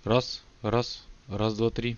Раз, раз, раз, два, три.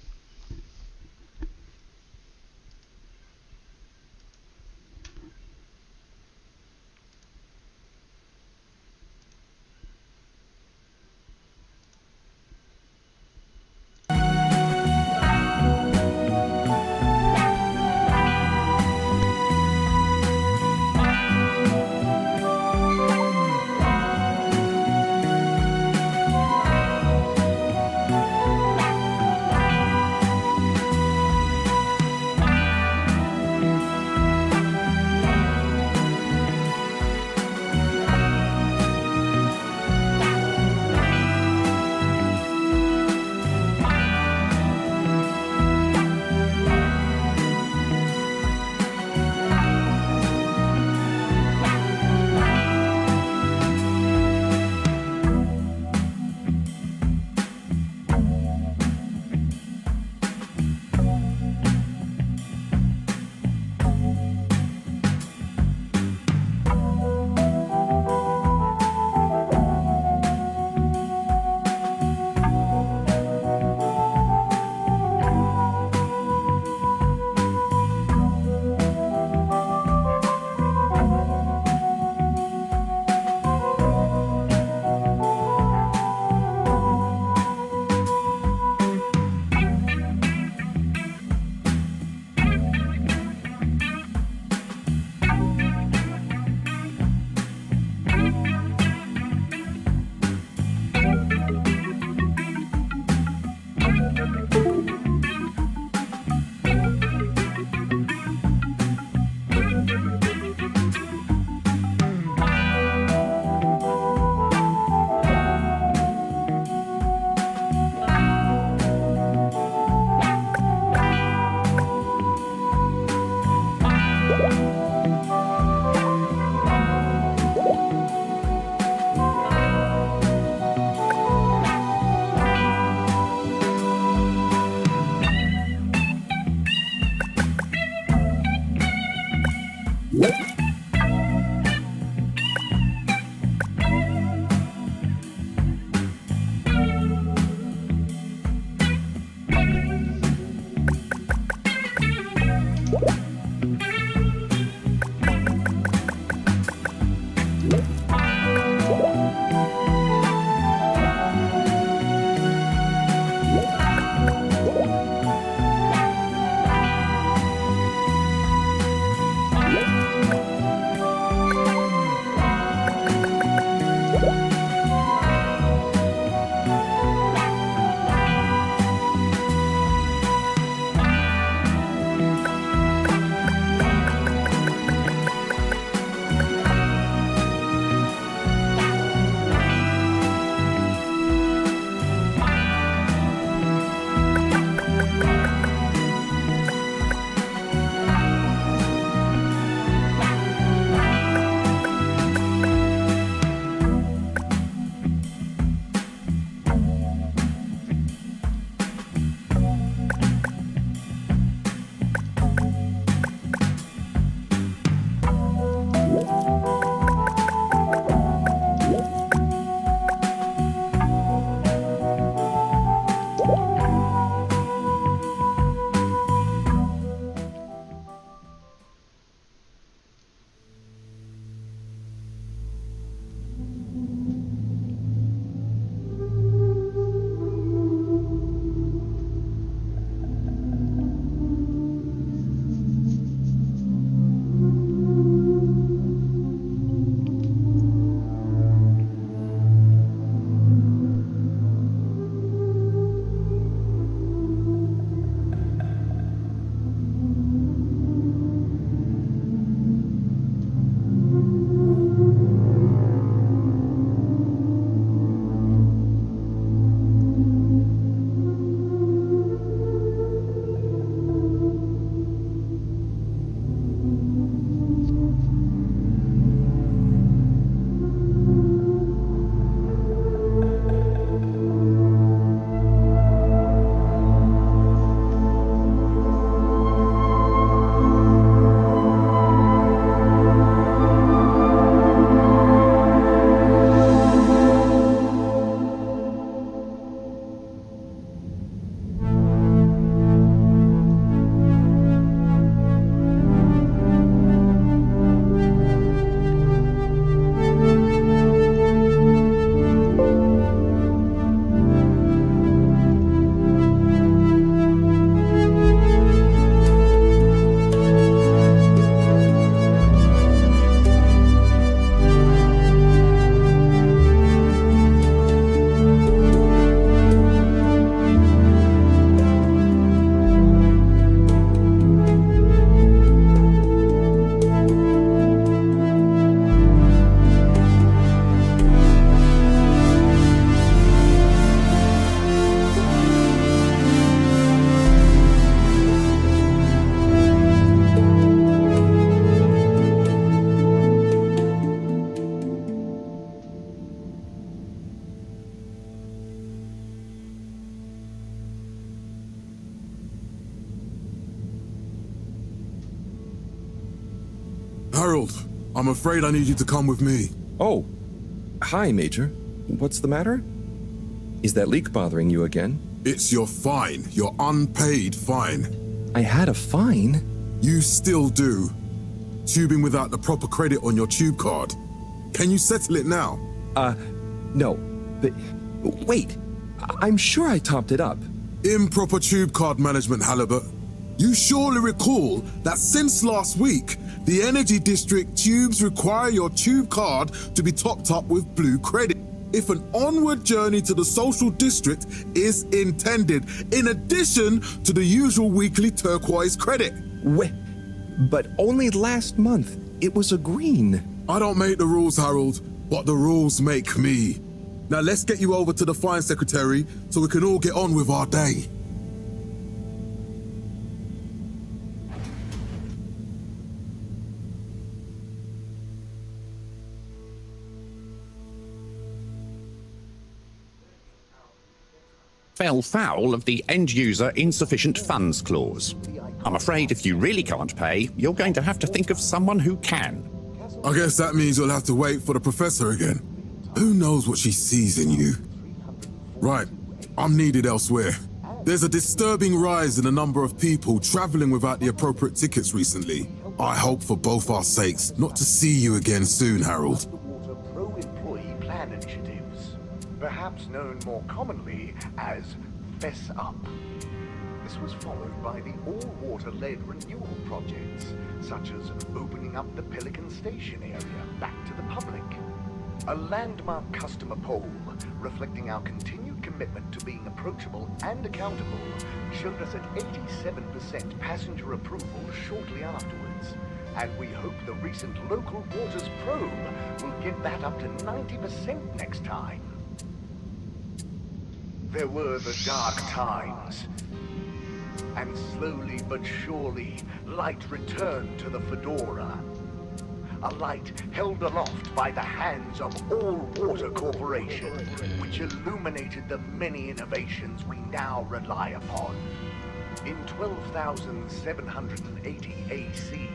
Harold, I'm afraid I need you to come with me. Oh, hi, Major. What's the matter? Is that leak bothering you again? It's your fine, your unpaid fine. I had a fine? You still do. Tubing without the proper credit on your tube card. Can you settle it now? No. But wait, I'm sure I topped it up. Improper tube card management, Halibut. You surely recall that since last week, the Energy District tubes require your tube card to be topped up with blue credit if an onward journey to the social district is intended, in addition to the usual weekly turquoise credit. Wait, but only last month it was a green. I don't make the rules, Harold, but the rules make me. Now let's get you over to the fine secretary so we can all get on with our day. Fell foul of the end-user insufficient funds clause. I'm afraid if you really can't pay, you're going to have to think of someone who can. I guess that means you'll have to wait for the professor again. Who knows what she sees in you? Right, I'm needed elsewhere. There's a disturbing rise in the number of people traveling without the appropriate tickets recently. I hope for both our sakes not to see you again soon, Harold. Pro-employee plan initiatives, perhaps known more commonly as Fess Up. This was followed by the all-water-led renewal projects, such as opening up the Pelican Station area back to the public. A landmark customer poll reflecting our continued commitment to being approachable and accountable showed us at 87% passenger approval shortly afterwards. And we hope the recent local waters probe will get that up to 90% next time. There were the dark times. And slowly but surely, light returned to the Fedora. A light held aloft by the hands of All Water Corporation, which illuminated the many innovations we now rely upon. In 12,780 AC,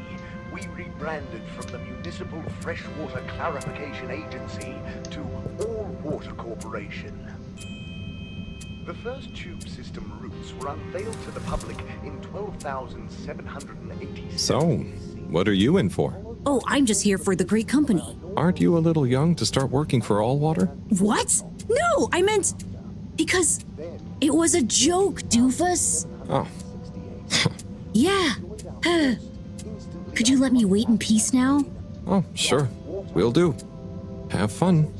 we rebranded from the Municipal Freshwater Clarification Agency to All Water Corporation. The first tube system routes were unveiled to the public in 12,780. So, what are you in for? Oh, I'm just here for the great company. Aren't you a little young to start working for All Water? What? No, I meant... because it was a joke, doofus. Oh. Yeah. Could you let me wait in peace now? Oh, sure. Will do. Have fun.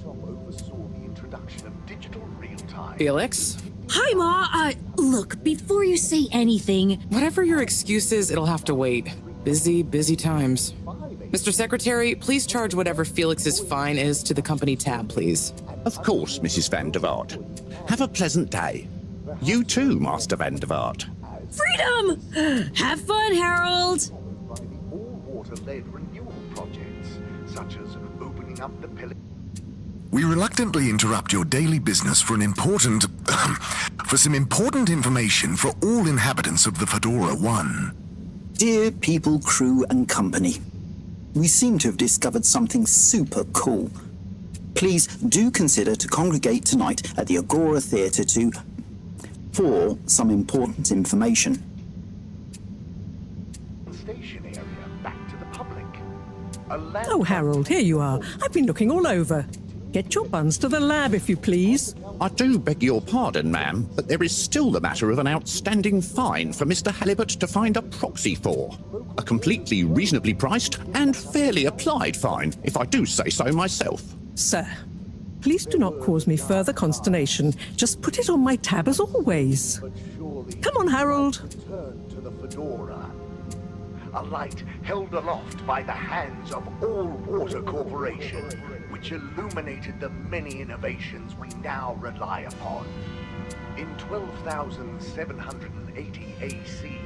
Felix? Hi, Ma. Look, before you say anything... Whatever your excuse is, it'll have to wait. Busy, busy times. Mr. Secretary, please charge whatever Felix's fine is to the company tab, please. Of course, Mrs. Van der Vaart. Have a pleasant day. You too, Master Van der Vaart. Freedom! Have fun, Harold! By the all-water-led renewal projects, such as opening up the Pelican. We reluctantly interrupt your daily business for some important information for all inhabitants of the Fedora 1. Dear people, crew, and company, we seem to have discovered something super cool. Please do consider to congregate tonight at the Agora Theatre for some important information. Station area back to the public. Oh, Harold, here you are. I've been looking all over. Get your buns to the lab, if you please. I do beg your pardon, ma'am, but there is still the matter of an outstanding fine for Mr. Halibut to find a proxy for. A completely reasonably priced and fairly applied fine, if I do say so myself. Sir, please do not cause me further consternation. Just put it on my tab as always. Come on, Harold. Turn to the Fedora. A light held aloft by the hands of All Water Corporation, which illuminated the many innovations we now rely upon. In 12,780 AC,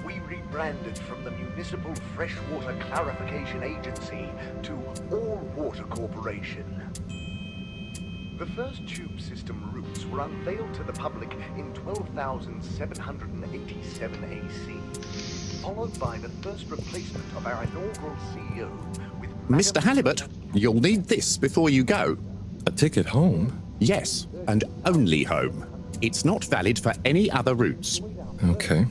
we rebranded from the Municipal Freshwater Clarification Agency to All Water Corporation. The first tube system routes were unveiled to the public in 12,787 AC, followed by the first replacement of our inaugural CEO Mr. Halibut, you'll need this before you go. A ticket home? Yes, and only home. It's not valid for any other routes. Okay.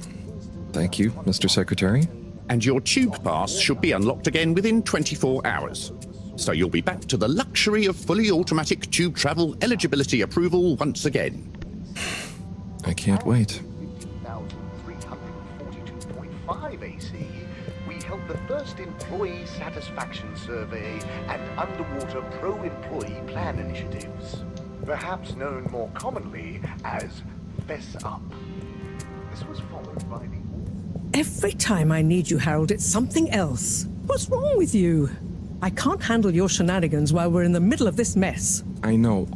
Thank you, Mr. Secretary. And your tube pass should be unlocked again within 24 hours. So you'll be back to the luxury of fully automatic tube travel eligibility approval once again. I can't wait. 342.5 AC, we held the first employee satisfaction survey and underwater pro-employee plan initiatives, perhaps known more commonly as Fess Up. This was followed by the... Every time I need you, Harold, it's something else. What's wrong with you? I can't handle your shenanigans while we're in the middle of this mess. I know.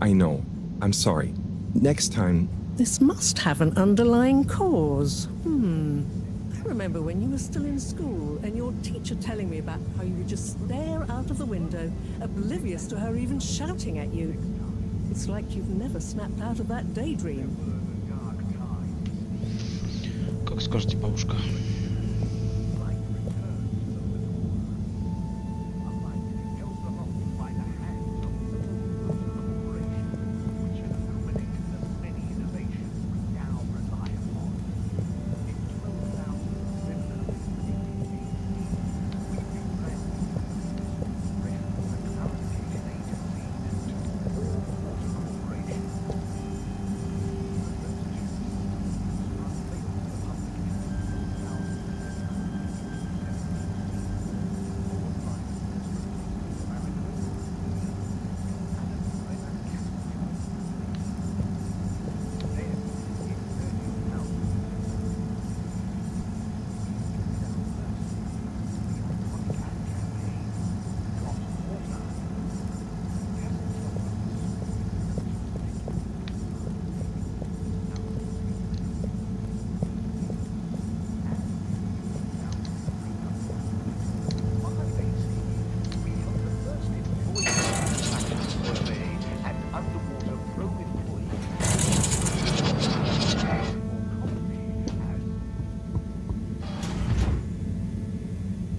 I'm sorry. Next time... This must have an underlying cause. I remember when you were still in school and your teacher telling me about how you would just stare out of the window, oblivious to her even shouting at you. It's like you've never snapped out of that daydream. Как скажете, бабушка.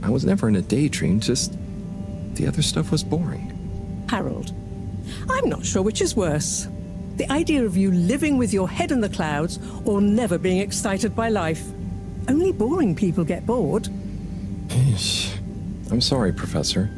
I was never in a daydream, just... the other stuff was boring. Harold, I'm not sure which is worse. The idea of you living with your head in the clouds or never being excited by life. Only boring people get bored. Eesh. I'm sorry, Professor.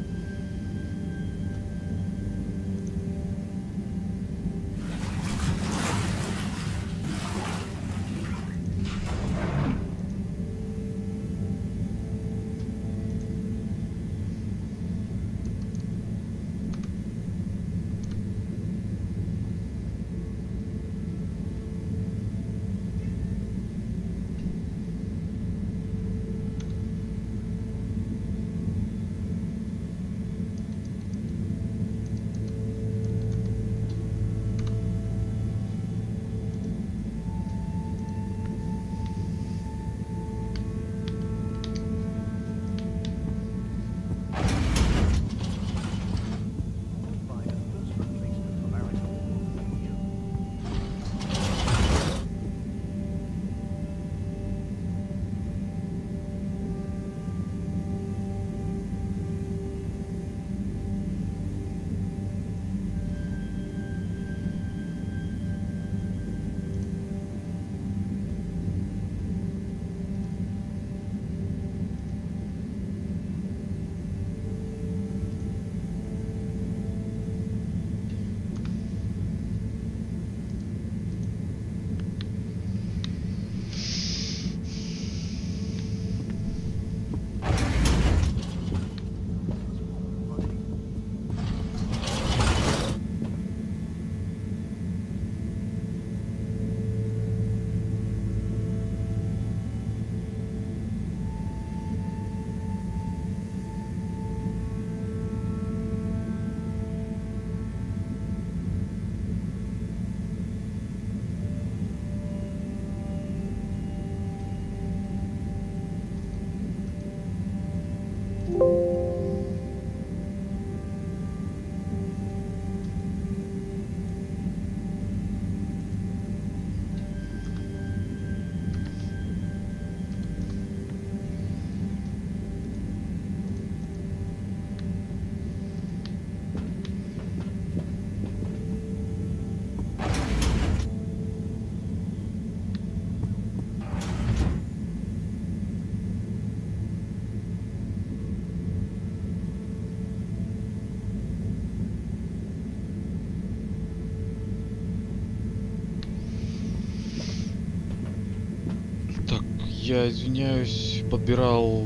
Я извиняюсь, подбирал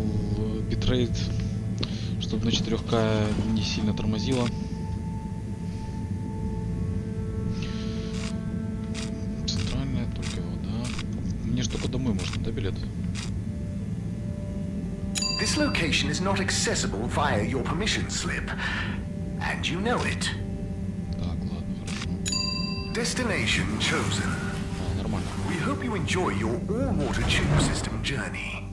битрейт, чтобы на 4К не сильно тормозило. Центральная, только его, да. Мне ж только домой можно, да, билет? This location is not accessible via your permission slip, and you know it. Так, ладно, хорошо. Destination chosen. А, нормально. We hope you enjoy your all-water tube system journey.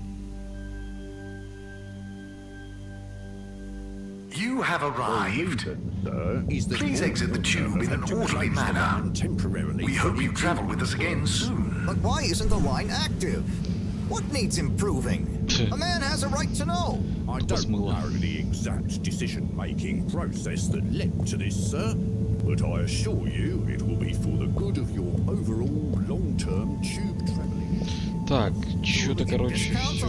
You have arrived. Please exit the tube in an orderly manner. We hope you travel with us again soon. But why isn't the line active? What needs improving? A man has a right to know. I don't know the exact decision-making process that led to this, sir, but I assure you it will be for the good of your overall long-term tube traveling. Так, что-то, короче, все.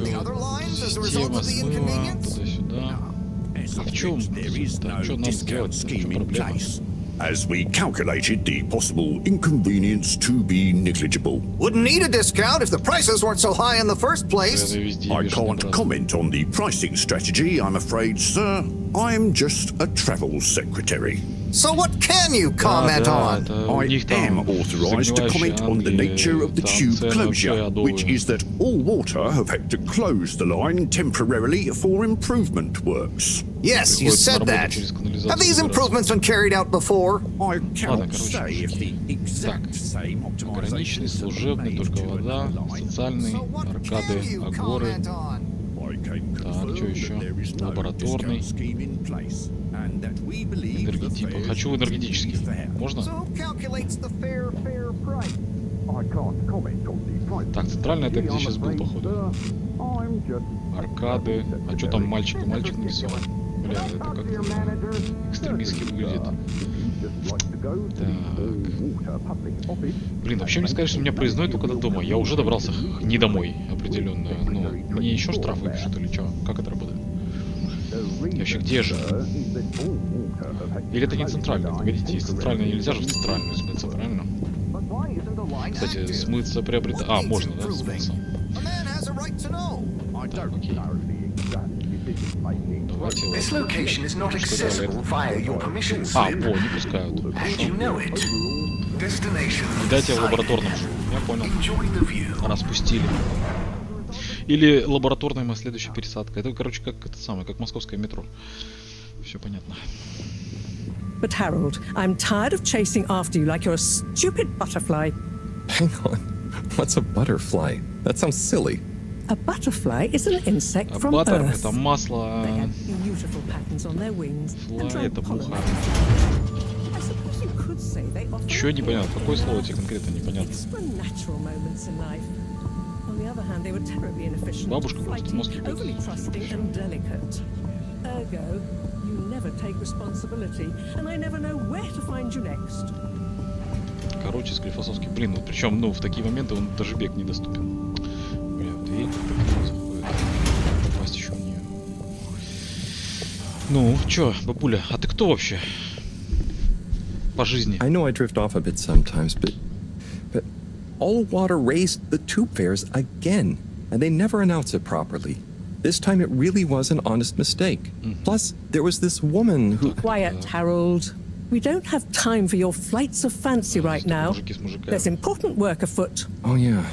Система смыла туда-сюда. А в чем? Что надо сделать? В чем проблема? As we calculated the possible inconvenience to be negligible. Wouldn't need a discount if the prices weren't so high in the first place. I can't comment on the pricing strategy, I'm afraid, sir. I'm just a travel secretary. So what can you comment on? I am authorized to comment on the nature of the tube closure, which is that all water have had to close the line temporarily for improvement works. Yes, you said that. Have these improvements been carried out before? I cannot say if the exact same Ограниченный, служебный, только вода, социальный, аркады, агоры. Так, что еще? Лабораторный. Энергетипа. Хочу в энергетический. Можно? Так, центральный это где сейчас был, походу. Аркады. А что там мальчик и мальчик нарисован? Бля, это как-то экстремистски выглядит. Так. Блин, вообще мне сказали, что меня проездной только до дома. Я уже добрался не домой, определенно. Но мне еще штраф выпишут или что? Как это работает? И вообще, где же? Или это не центральный? Погодите, если центральный нельзя же в центральную смыться, правильно? Кстати, смыться приобретать... А, можно, да, смыться? Так, окей. Давайте This location is not accessible via your permission А, slip, о, не пускают. and you know it. Destination Не дайте я в лабораторном живу. Я понял. Распустили. Или лабораторная следующая пересадка. Это, короче, как это самое, как московское метро. Все понятно. But Harold, I'm tired of chasing after you like you're a stupid butterfly. Hang on. What's a butterfly? That sounds silly. A butterfly is an insect А from баттер Earth. это масло. They have beautiful patterns on their wings and Флай dry это pollen. муха. I suppose you could say they offer Чё непонятно? Какое слово тебе конкретно непонятно? extra natural moments in life. On the other hand, they were terribly inefficient, Бабушка просто flighty, мозг ебет. overly trusting and delicate. Ergo, you never take responsibility, and I never know where to find you next. Короче, склифосовский. Блин, вот причем, ну, в такие моменты он даже бег недоступен. Бля, в дверь так заходит. Попасть еще в нее. Ну, чё, бабуля, а ты кто вообще? По жизни. I know I drift off a bit sometimes, but all water raised the tube fares again, and they never announce it properly. This time it really was an honest mistake. Plus, there was this woman who... Quiet, Harold. We don't have time for your flights of fancy right now. There's important work afoot. Oh, yeah.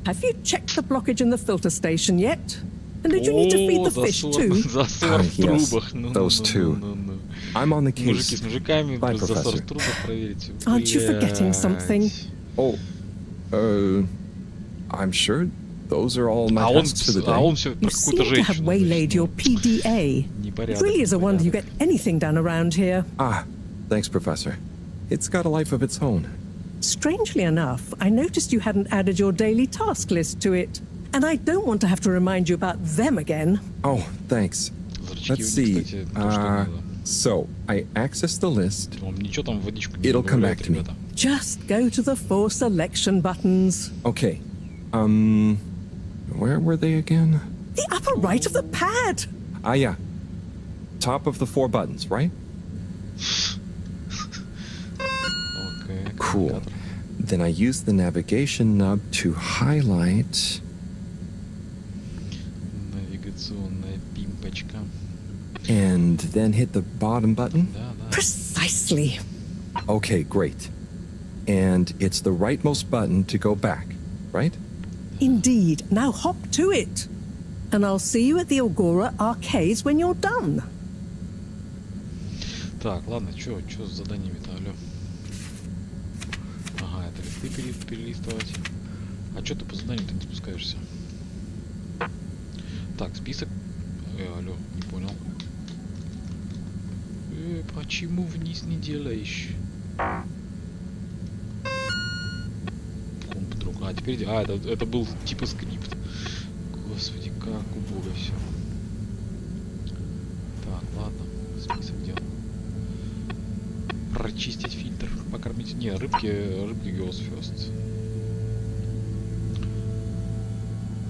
Have you checked the blockage in the filter station yet? And did you need to feed the fish too? Засор в трубах. Those two. I'm on the case. Мужики с мужиками, Bye, засор Professor. в трубах проверить. Aren't you forgetting something? Oh, I'm sure those are all my А он tasks for the day. А он все You про какую-то seem to have женщину. waylaid your PDA. It really is a wonder you get anything done around here. Ah, thanks, Professor. It's got a life of its own. Strangely enough, I noticed you hadn't added your daily task list to it. And I don't want to have to remind you about them again. Oh, thanks. Let's see. So, I access the list. Вам ничего там в водичку не It'll come добавляет, back to me. ребята. Just go to the 4 selection buttons. Okay. Where were they again? The upper right of the pad. Ah, yeah. Top of the 4 buttons, right? Окей. Cool. Then I use the navigation nub to highlight. Традиционная пимпочка. And then hit the bottom button? Да, да. Precisely. Okay, great. And it's the rightmost button to go back, right? Indeed. Now hop to it. And I'll see you at the Agora arcades when you're done. Так, ладно, чё с заданиями-то, алё? Ага, это листы перелистывать. А чё ты по заданию-то не спускаешься? Так, список. Алё, не понял. Почему вниз не делаешь? Комп друг. А, теперь... А, это был типа скрипт. Господи, как убого все. Так, ладно. Список дел. Прочистить фильтр. Покормить... Не, рыбки goes first.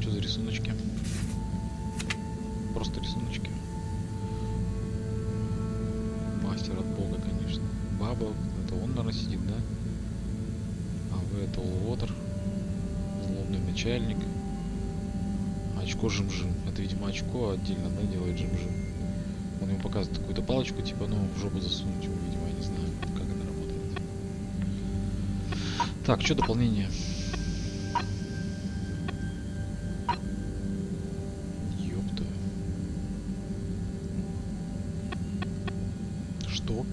Что за рисуночки? Просто рисуночки. Мастер от бога, конечно. Баба, это он, наверное, сидит, да? А вы это Уотер. Злобный начальник. Очко жим-жим. Это, видимо, очко отдельно, да, делает жим-жим. Он ему показывает какую-то палочку, типа, ну, в жопу засунуть его, видимо, я не знаю, как это работает. Так, что дополнение? Ёпта. Что?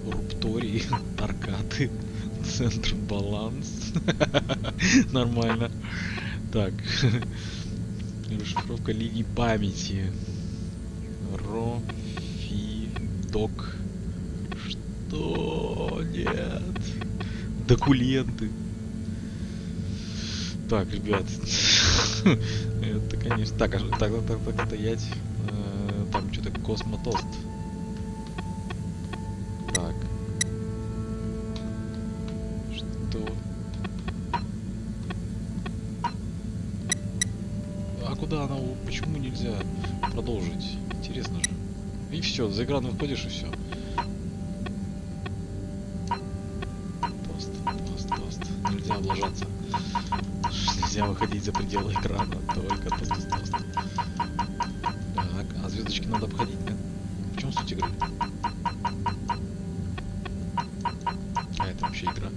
Руптории, аркады, центр баланс. Нормально. Так. Расшифровка линий памяти. Ро, фи, док. Что? Нет. Документы. Так, ребят. Это, конечно. Так, так стоять. Там что-то космотост. Так. Что? А куда она? Почему нельзя продолжить? Интересно же. И все, за экран выходишь и все. Тост. Нельзя облажаться. Нельзя выходить за пределы экрана, только тост. Так, а звездочки надо обходить, нет? В чем суть игры? А это вообще игра.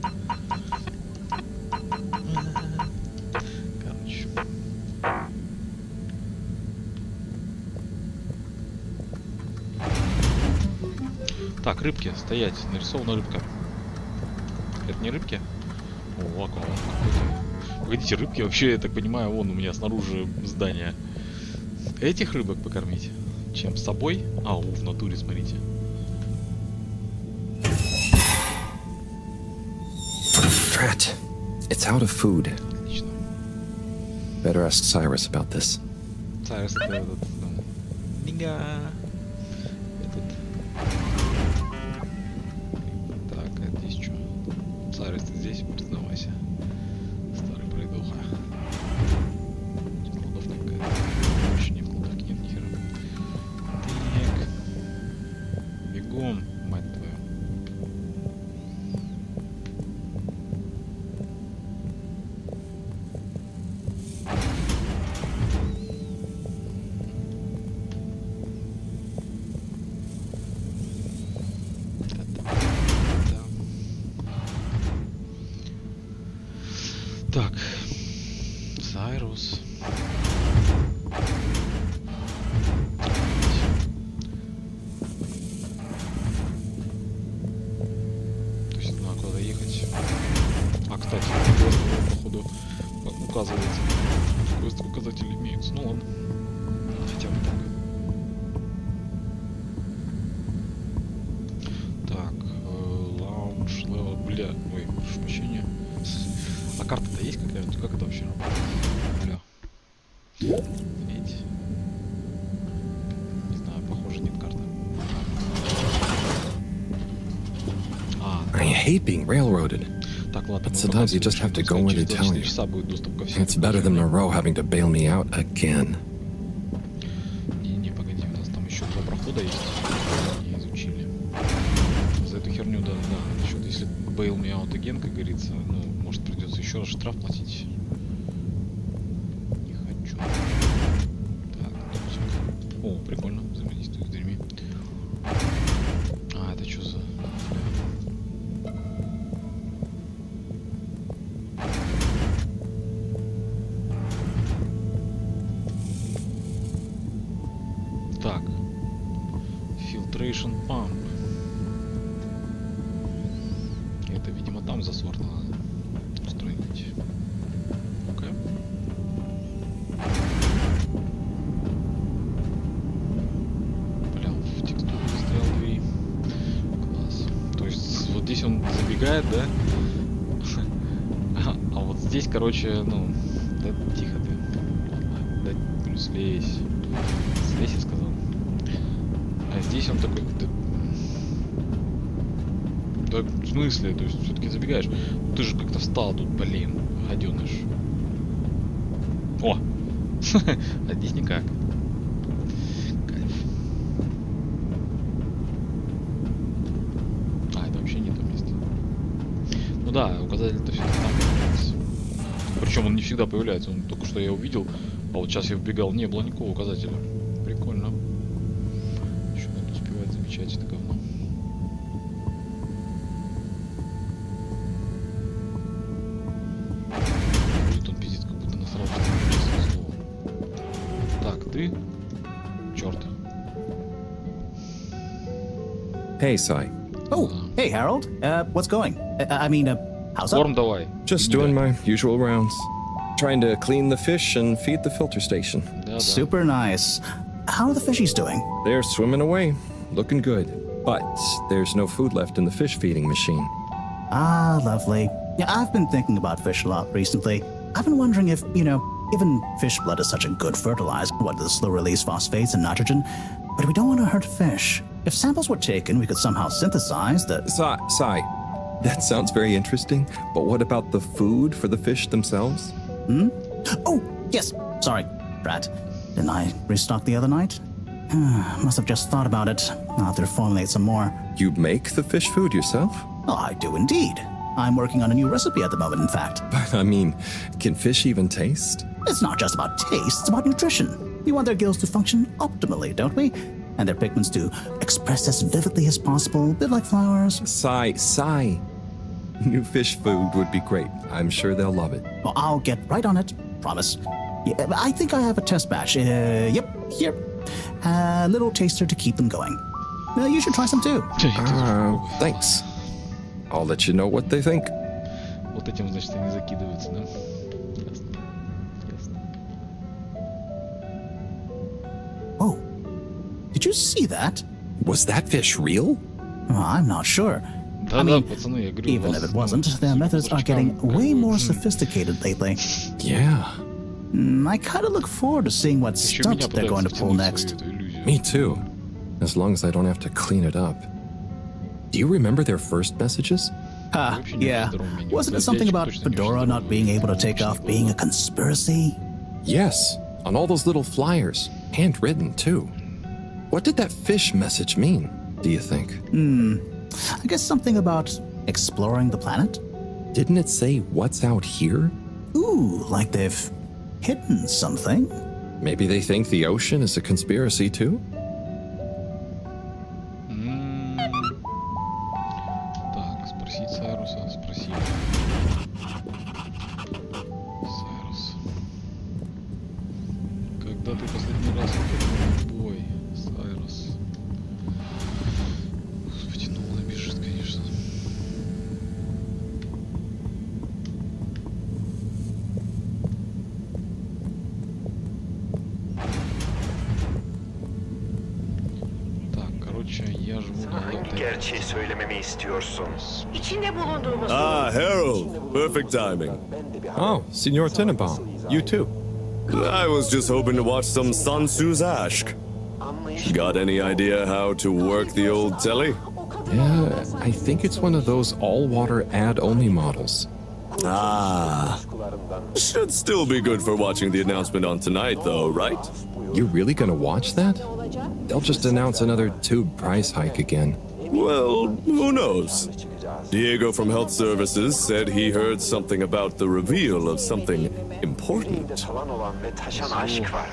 Короче. Так, рыбки, стоять. Нарисована рыбка. Это не рыбки? О, акваланг какой-то. Погодите, рыбки вообще, я так понимаю, вон у меня снаружи здания. Этих рыбок покормить? Чем? С собой? А, в натуре, смотрите. Drat. It's out of food. Отлично. Better ask Cyrus about this. Cyrus, это этот... Нига. Этот... Так, а здесь что? Cyrus, ты здесь? Признавайся. Старый пройдоха. Кладовка какая-то. Вообще не в кладовке нет ни хера. Так. Бегом, мать твою. Так, Сайрус. То есть надо куда ехать. А, кстати, походу указывается. Указатели имеются. Ну ладно. Хотя бы так. Так, лаунж, левел, бля, ой, прошу прощения. А карта-то есть какая-нибудь? Как это вообще работает? Алло. Видите? Не знаю, похоже, нет карты. I hate being railroaded. Так, ладно. But sometimes you just have to go where they tell you. It's better than Moreau having to bail me out again. Не, погоди, у нас там еще 2 прохода есть. Не изучили. За эту херню, да. Насчет, если bail me out again, как говорится, ну, может придется еще раз штраф платить. Не хочу. О, прикольно, взаимодействует с дверьми. А, это что за... Так. Filtration Pump. Это, видимо, там засор надо устроить. Окей. Бля, в текстуре застрял двери. Класс. То есть вот здесь он забегает, да? А вот здесь, короче, ну... Да тихо ты. Ладно, да плюс слезь. Слезь, я сказал. А здесь он такой... Да, в смысле? То есть все-таки забегаешь. Ты же как-то встал тут, блин, гаденыш. О! А здесь никак. Кайф. А, это вообще не то место. Ну да, указатель-то все-таки там появляется. Причем он не всегда появляется. Он только что я увидел, а вот сейчас я вбегал, не было никакого указателя. Прикольно. Еще надо успевать замечать это говно. Он пиздит, как будто насрал, что не честное слово. Так, ты? Черт. Hey, Sai. Oh, hey, Harold. What's going? How's up? Корм давай. Just doing my usual rounds. Trying to clean the fish and feed the filter station. Да-да. Super nice. How are the fishies doing? They're swimming away, looking good. But there's no food left in the fish feeding machine. Ah, lovely. Yeah, I've been thinking about fish a lot recently. I've been wondering if, given fish blood is such a good fertilizer, what the slow-release phosphates and nitrogen, but we don't want to hurt fish. If samples were taken, we could somehow synthesize the... Sai, that sounds very interesting, but what about the food for the fish themselves? Oh, yes. Sorry, Brad. Didn't I restock the other night? Must have just thought about it. I'll have to formulate some more. You make the fish food yourself? Oh, I do indeed. I'm working on a new recipe at the moment, in fact. But I mean, can fish even taste? It's not just about taste, it's about nutrition. We want their gills to function optimally, don't we? And their pigments to express as vividly as possible, a bit like flowers. Sai. New fish food would be great. I'm sure they'll love it. Well, I'll get right on it. Promise. Yeah, I think I have a test batch. Yep, here. A little taster to keep them going. You should try some too. Thanks. I'll let you know what they think. Вот этим, значит, они закидываются, да? Ясно. Ясно. Oh, did you see that? Was that fish real? Well, I'm not sure. Да-да, пацаны, я говорю, Even if it wasn't, their methods are getting way more sophisticated lately. Yeah. I kind of look forward to seeing what stunt they're going to pull next. Me too. As long as I don't have to clean it up. Do you remember their first messages? Yeah. Wasn't it something about Fedora not being able to take off being a conspiracy? Yes, on all those little flyers. Handwritten, too. What did that fish message mean, do you think? I guess something about exploring the planet? Didn't it say what's out here? Ooh, like they've hidden something? Maybe they think the ocean is a conspiracy, too? Так, спросить Сайруса, спросить. Сайрус. Когда ты последний раз выходил в бой, Сайрус? Господи, ну он бежит, конечно. Так, короче, я живу на этой... Gerçeği söylememi istiyorsun. İçinde bulunduğumuz... Ah, Harold. Perfect timing. Oh, Senor Tenenbaum. You too. I was just hoping to watch some Sun Tzu's Ashk. Got any idea how to work the old telly? Yeah, I think it's one of those all-water ad-only models. Ah. Should still be good for watching the announcement on tonight, though, right? You really gonna watch that? They'll just announce another tube price hike again. Well, who knows? Diego from Health Services said he heard something about the reveal of something important. Falan olan ve taşan aşk var.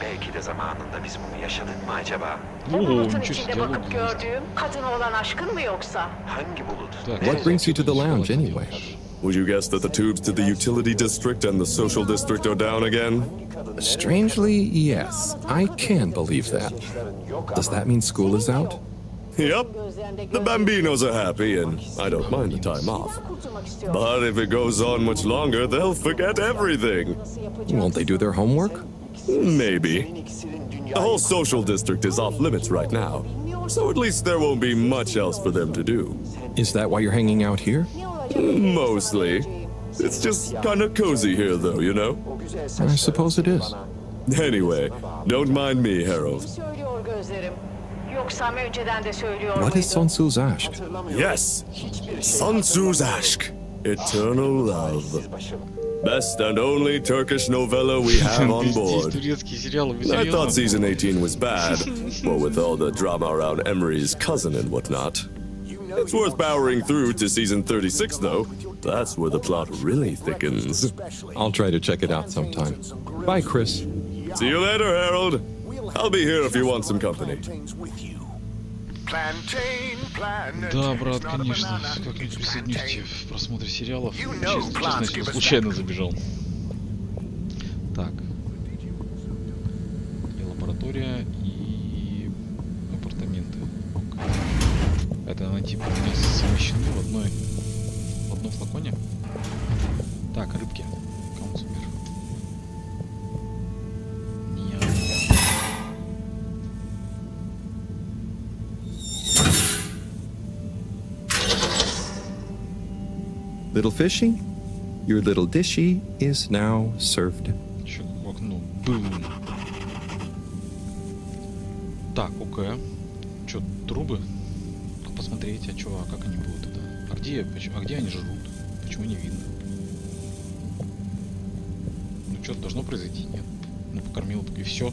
Belki de zamanında biz bunu yaşadık mı acaba? Bu Oo, bulutun nичего içinde себе, bakıp dialog. gördüğüm kadına olan aşkın mı yoksa? Hangi bulut? Так, What brings you to the lounge anyway? Would you guess that the tubes to the utility district and the social district are down again? Strangely, yes. I can believe that. Does that mean school is out? Yep. The Bambinos are happy, and I don't mind the time off. But if it goes on much longer, they'll forget everything. Won't they do their homework? Maybe. The whole social district is off limits right now, so at least there won't be much else for them to do. Is that why you're hanging out here? Mostly. It's just kind of cozy here, though, you know? I suppose it is. Anyway, don't mind me, Harold. Söylüyor gözlerim. Yoksa önceden de söylüyor What is muydun? Sun Tzu's aşk? Yes, Sun Tzu's Aşk, Eternal Love. Best and only Turkish novella we have on board. Турецкие сериалы, вы I thought серьезно? season 18 was bad, what with all the drama around Emery's cousin and whatnot. It's worth powering through to season 36, though. That's where the plot really thickens. I'll try to check it out sometime. Bye, Chris. See you later, Harold. I'll be here if you want some company. Да, брат, конечно. Как-нибудь присоединюсь к тебе в просмотре сериалов. Честно, если бы случайно забежал. Так. И лаборатория, и апартаменты. Это она типа у меня совмещены в одном флаконе. Так, рыбки. Консумер. Little fishy? Your little dishy is now served. Чё, в окно. Бум. Так, окей. Чё, трубы? Ну, посмотреть, а чё, а как они будут это? А где они жрут? Почему не видно? Ну, что-то должно произойти, нет? Ну, покормил, и все.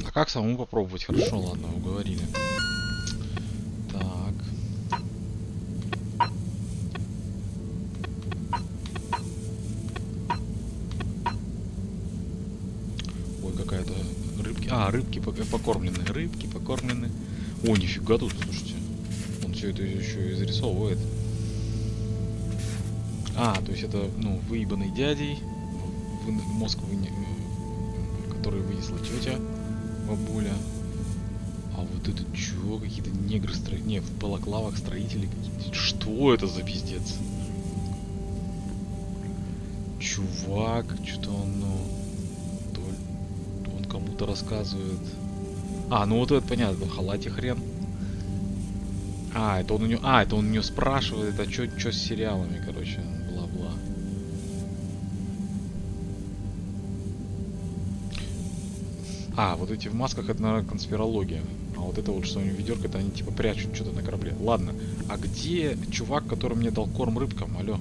А как самому попробовать? Хорошо, ладно, уговорили. Так. Ой, какая-то рыбки. А, рыбки покормлены. Рыбки покормлены. О, нифига тут, слушайте. Он все это еще и зарисовывает. А, то есть это, ну, выебанный дядей. Мозг, который вынесла тетя, бабуля. А вот это чё? Какие-то негры не, в балаклавах строители какие-то. Что это за пиздец? Чувак, что-то он, ну... То он кому-то рассказывает. А, ну вот это понятно, в халате хрен. А, это он у нее спрашивает, а чё с сериалами, короче, бла-бла. А, вот эти в масках, это, наверное, конспирология. А вот это вот, что у него ведерко, это они типа прячут что-то на корабле. Ладно, а где чувак, который мне дал корм рыбкам? Алло.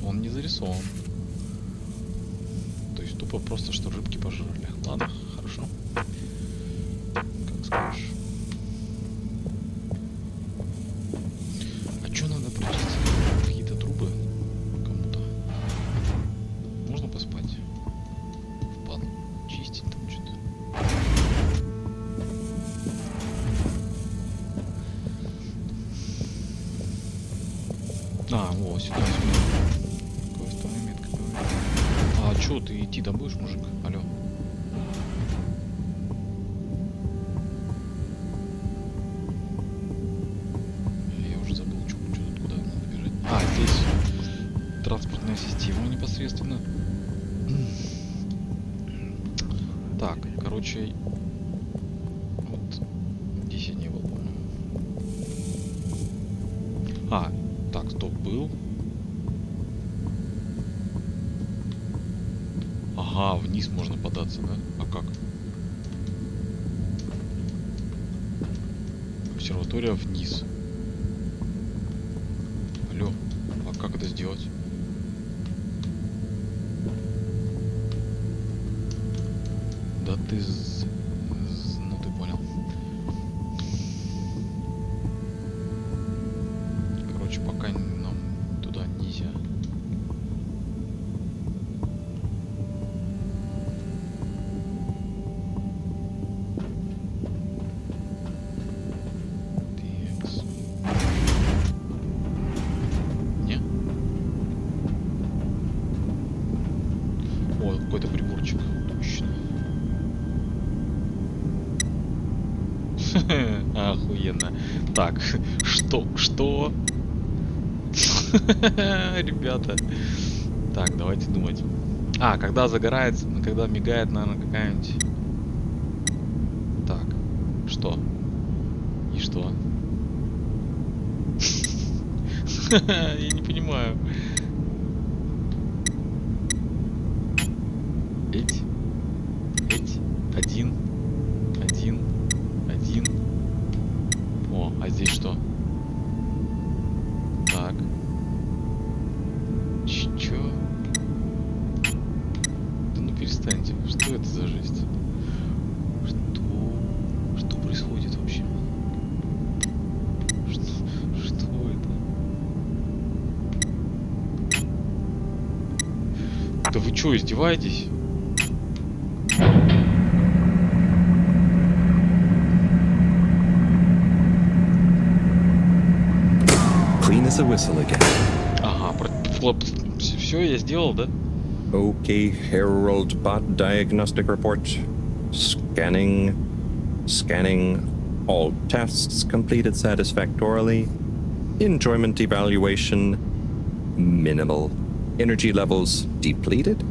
Он не зарисован. То есть тупо просто, что рыбки пожрали. Ладно, хорошо. Как скажешь. А что надо прочистить? Какие-то трубы кому-то. Можно поспать? Ладно, чистить там что-то. А, вот, сюда. Квестовая метка. А чё, ты идти там будешь, мужик? Алло. Я уже забыл, что тут, куда надо бежать. А, здесь транспортная система непосредственно. Так, короче, вот здесь я не был, по-моему. А, так, стоп, был. Ага, вниз можно податься, да? А как? Обсерватория вниз. Алло, а как это сделать? Да Ну ты понял. Короче, пока нам туда нельзя. Текс. Не? О, какой-то приборчик. Точно. Охуенно. Так, что? Ребята. Так, давайте думать. А, когда загорается, когда мигает, наверное, какая-нибудь... Так, что? И что? Я не понимаю. Эть. Один. О, а здесь что? Так. Чё? Да ну перестаньте. Что это за жесть? Что происходит вообще? Что это? Да вы чё, издеваетесь? Clean as a whistle again. Ага, все я сделал, да? Okay, Herald Bot Diagnostic Report. Scanning. All tests completed satisfactorily. Enjoyment evaluation minimal. Energy levels depleted.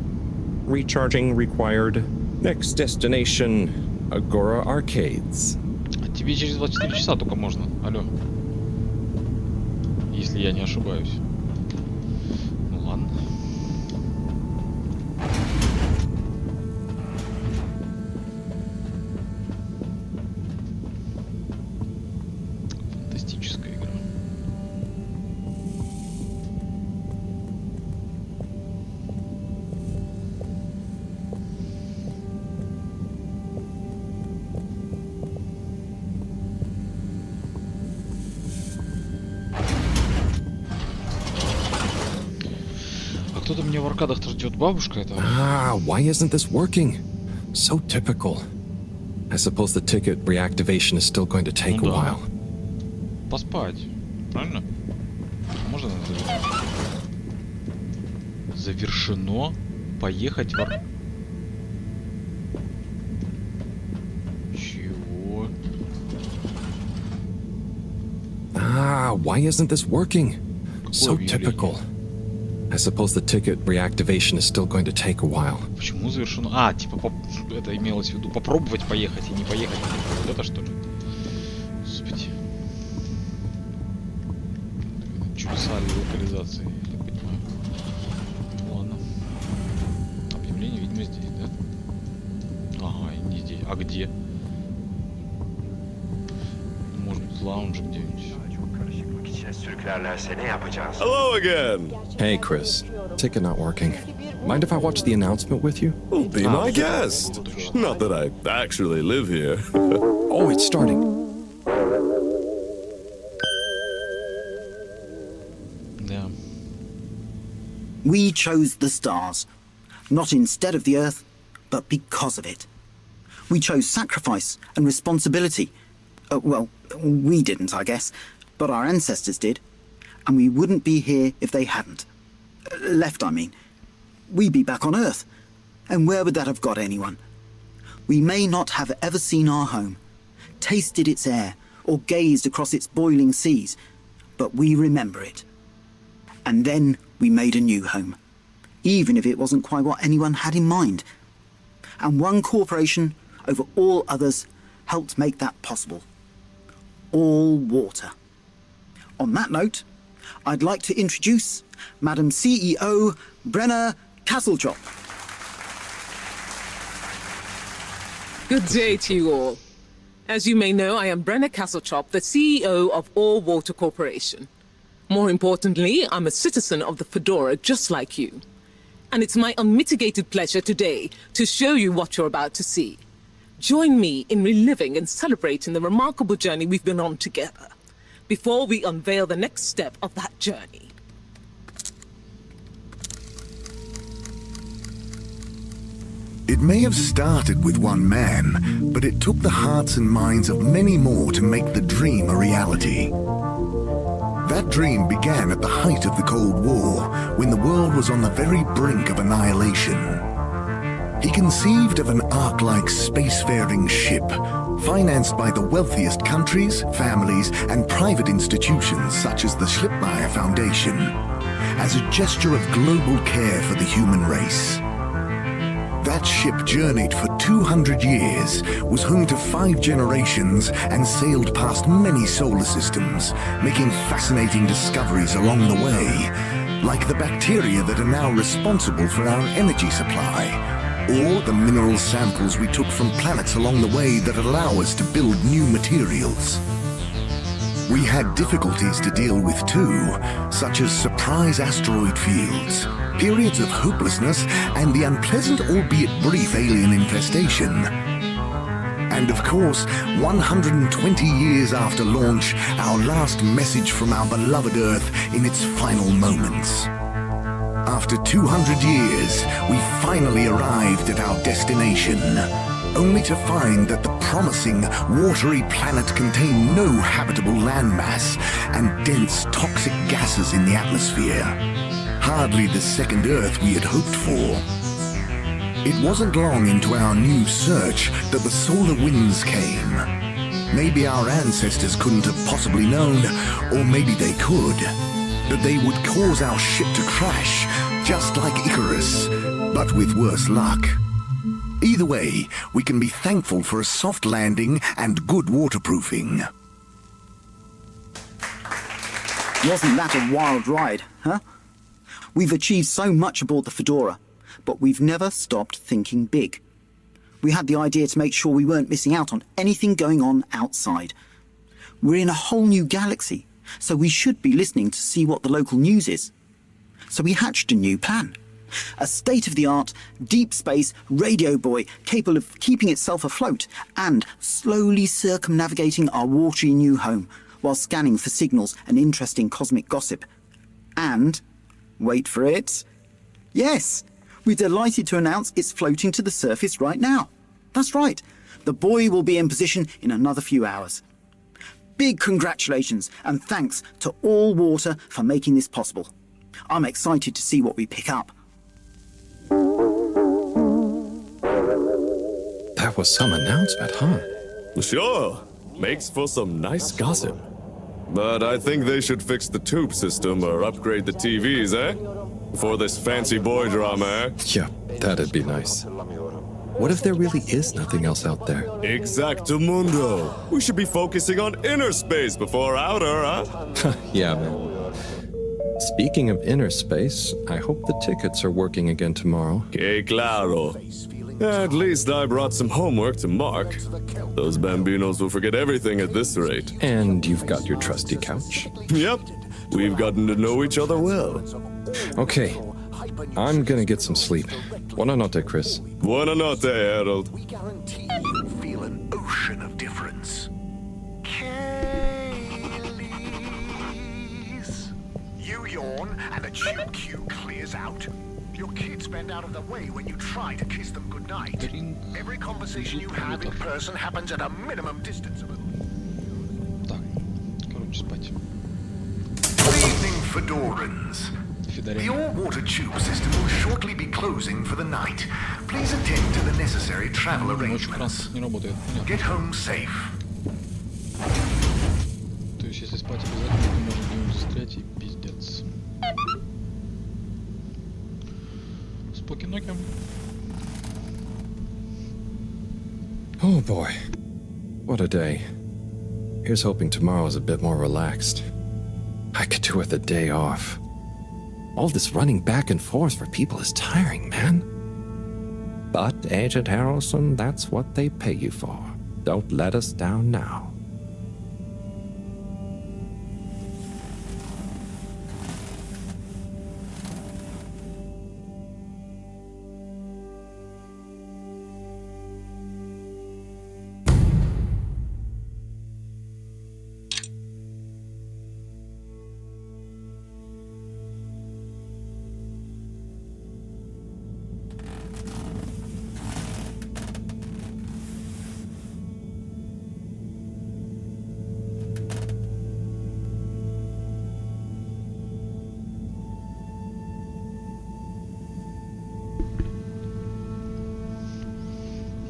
Recharging required. Next destination Agora Arcades. А тебе через 24 часа только можно. Алло. Если я не ошибаюсь. Ну ладно. Фантастическая игра. Кто-то меня в аркадах-то ждет, бабушка это. Why isn't this working? So typical. I suppose the ticket reactivation is still going to take a while. Поспать, правильно? Можно завершено. Поехать в Чего? Why isn't this working? So typical. I suppose the ticket reactivation is still going to take a while. Почему завершено? А, типа, это имелось в виду попробовать поехать и не поехать. Вот это что ли? Господи. Чудеса локализации, я так понимаю. Ну ладно. Объявление, видимо, здесь, да? Ага, и не здесь. А где? Может быть, в лаунже где-нибудь. Hello again. Hey, Chris. Ticket not working. Mind if I watch the announcement with you? Well, be my guest. Not that I actually live here. Oh, it's starting. Yeah. We chose the stars, not instead of the Earth, but because of it. We chose sacrifice and responsibility. Well, we didn't, I guess, but our ancestors did. And we wouldn't be here if they hadn't. Left, I mean. We'd be back on Earth. And where would that have got anyone? We may not have ever seen our home, tasted its air, or gazed across its boiling seas, but we remember it. And then we made a new home, even if it wasn't quite what anyone had in mind. And one corporation over all others helped make that possible. All water. On that note, I'd like to introduce Madam CEO Brenna Castletop. Good day to you all. As you may know, I am Brenna Castletop, the CEO of All Water Corporation. More importantly, I'm a citizen of the Fedora just like you. And it's my unmitigated pleasure today to show you what you're about to see. Join me in reliving and celebrating the remarkable journey we've been on together, before we unveil the next step of that journey. It may have started with one man, but it took the hearts and minds of many more to make the dream a reality. That dream began at the height of the Cold War, when the world was on the very brink of annihilation. He conceived of an Ark-like spacefaring ship, financed by the wealthiest countries, families, and private institutions such as the Schlippmeyer Foundation, as a gesture of global care for the human race. That ship journeyed for 200 years, was home to 5 generations, and sailed past many solar systems, making fascinating discoveries along the way, like the bacteria that are now responsible for our energy supply, or the mineral samples we took from planets along the way that allow us to build new materials. We had difficulties to deal with too, such as surprise asteroid fields, periods of hopelessness, and the unpleasant albeit brief alien infestation. And of course, 120 years after launch, our last message from our beloved Earth in its final moments. After 200 years, we finally arrived at our destination, only to find that the promising, watery planet contained no habitable landmass and dense, toxic gases in the atmosphere. Hardly the second Earth we had hoped for. It wasn't long into our new search that the solar winds came. Maybe our ancestors couldn't have possibly known, or maybe they could, that they would cause our ship to crash, just like Icarus, but with worse luck. Either way, we can be thankful for a soft landing and good waterproofing. Wasn't that a wild ride, huh? We've achieved so much aboard the Fedora, but we've never stopped thinking big. We had the idea to make sure we weren't missing out on anything going on outside. We're in a whole new galaxy, so we should be listening to see what the local news is. So we hatched a new plan. A state-of-the-art, deep space radio buoy capable of keeping itself afloat and slowly circumnavigating our watery new home while scanning for signals and interesting cosmic gossip. And, wait for it, yes, we're delighted to announce it's floating to the surface right now. That's right, the buoy will be in position in another few hours. Big congratulations and thanks to All Water for making this possible. I'm excited to see what we pick up. That was some announcement, huh? Sure. Makes for some nice gossip. But I think they should fix the tube system or upgrade the TVs, eh? For this fancy boy drama, eh? Yeah, that'd be nice. What if there really is nothing else out there? Exactamundo. We should be focusing on inner space before outer, huh? Yeah, man. Speaking of inner space, I hope the tickets are working again tomorrow. Que claro. At least I brought some homework to mark. Those bambinos will forget everything at this rate. And you've got your trusty couch. Yep. We've gotten to know each other well. Okay. I'm gonna get some sleep. Buona notte, Chris. Buona notte, Harold. We guarantee you feel an ocean of difference. You yawn and the tube queue clears out. Your kids bend out of the way when you try to kiss them goodnight. Every conversation you have in person happens at a minimum distance of Так, короче, спать. Good evening, Fedorans. The all-water tube system will shortly be closing for the night. Please attend to the necessary travel arrangements. Get home safe. То есть, если спать обязательно, то можно где-нибудь застрять и пиздец. Споки-ноки. Oh boy. What a day. Here's hoping tomorrow's a bit more relaxed. I could do with a day off. All this running back and forth for people is tiring, man. But, Agent Harrelson, that's what they pay you for. Don't let us down now.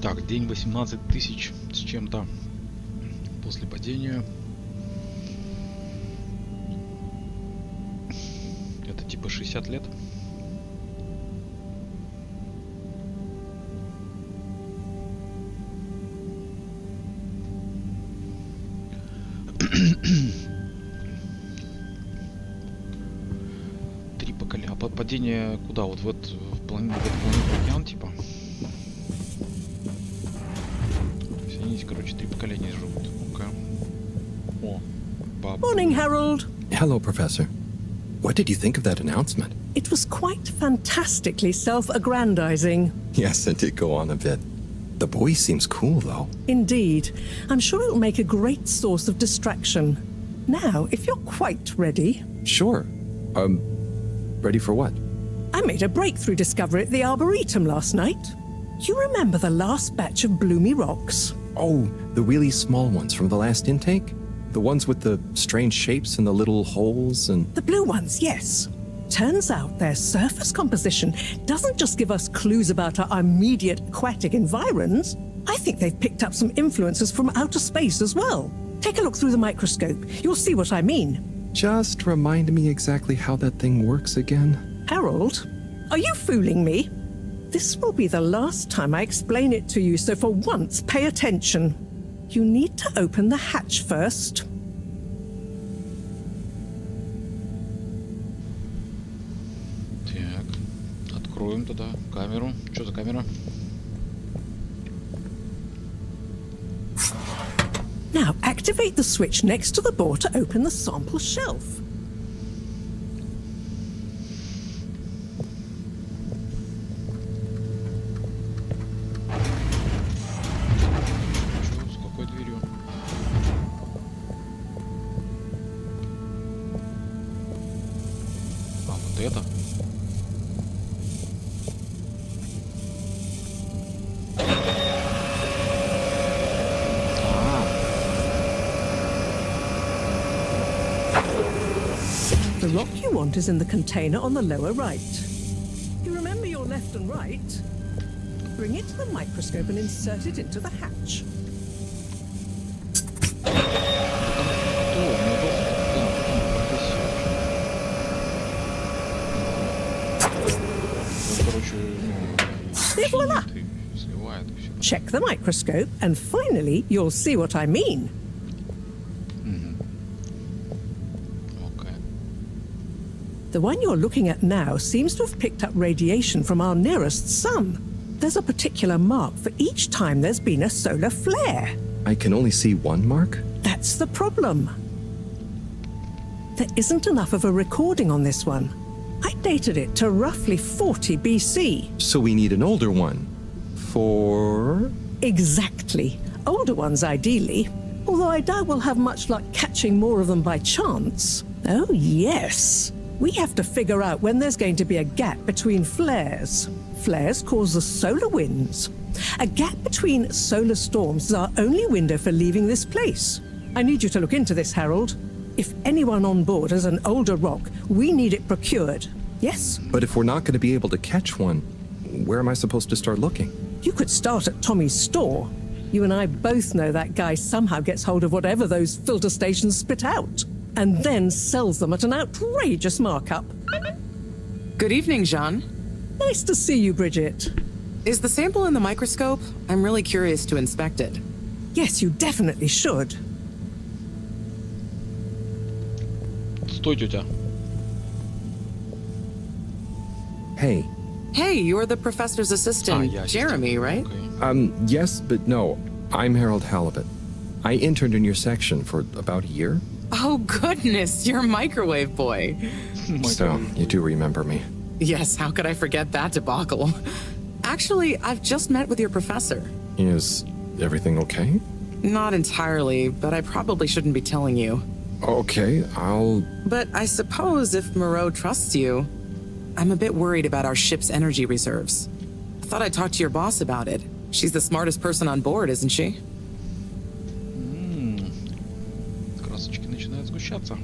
Так, день 18 тысяч с чем-то после падения. Это типа 60 лет. Три поколения. А падение куда? Вот в этот планету океан, типа? То есть они, короче, 3 поколения живут. Ну-ка. О, баб. Morning, Harold. Hello, Professor. What did you think of that announcement? It was quite fantastically self-aggrandizing. Yes, it did go on a bit. The boy seems cool, though. Indeed. I'm sure it'll make a great source of distraction. Now, if you're quite ready... Sure. Ready for what? I made a breakthrough discovery at the Arboretum last night. You remember the last batch of bloomy rocks? Oh, the really small ones from the last intake? The ones with the strange shapes and the little holes and... The blue ones, yes. Turns out their surface composition doesn't just give us clues about our immediate aquatic environs. I think they've picked up some influences from outer space as well. Take a look through the microscope. You'll see what I mean. Just remind me exactly how that thing works again. Harold, are you fooling me? This will be the last time I explain it to you, so for once, pay attention. You need to open the hatch first. Так, откроем тогда камеру. Что за камера? Now, activate the switch next to the bore to open the sample shelf. Что, с какой дверью? А, вот это? The rock you want is in the container on the lower right. You remember your left and right? Bring it to the microscope and insert it into the hatch. Et voila! Check the microscope and finally you'll see what I mean. The one you're looking at now seems to have picked up radiation from our nearest sun. There's a particular mark for each time there's been a solar flare. I can only see one mark? That's the problem. There isn't enough of a recording on this one. I dated it to roughly 40 BC. So we need an older one. For... Exactly. Older ones, ideally. Although I doubt we'll have much luck catching more of them by chance. Oh, yes. We have to figure out when there's going to be a gap between flares. Flares cause the solar winds. A gap between solar storms is our only window for leaving this place. I need you to look into this, Harold. If anyone on board has an older rock, we need it procured. Yes? But if we're not going to be able to catch one, where am I supposed to start looking? You could start at Tommy's store. You and I both know that guy somehow gets hold of whatever those filter stations spit out, and then sells them at an outrageous markup. Good evening, Jean. Nice to see you, Bridget. Is the sample in the microscope? I'm really curious to inspect it. Yes, you definitely should. Стой, тетя. Hey. Hey, you're the professor's assistant, Jeremy, right? Yes, but no. I'm Harold Halibut. I interned in your section for about a year. Oh, goodness, you're Microwave Boy. So, you do remember me. Yes, how could I forget that debacle? Actually, I've just met with your professor. Is everything okay? Not entirely, but I probably shouldn't be telling you. Okay, I'll... But I suppose if Moreau trusts you, I'm a bit worried about our ship's energy reserves. I thought I'd talk to your boss about it. She's the smartest person on board, isn't she? Красочки начинают сгущаться.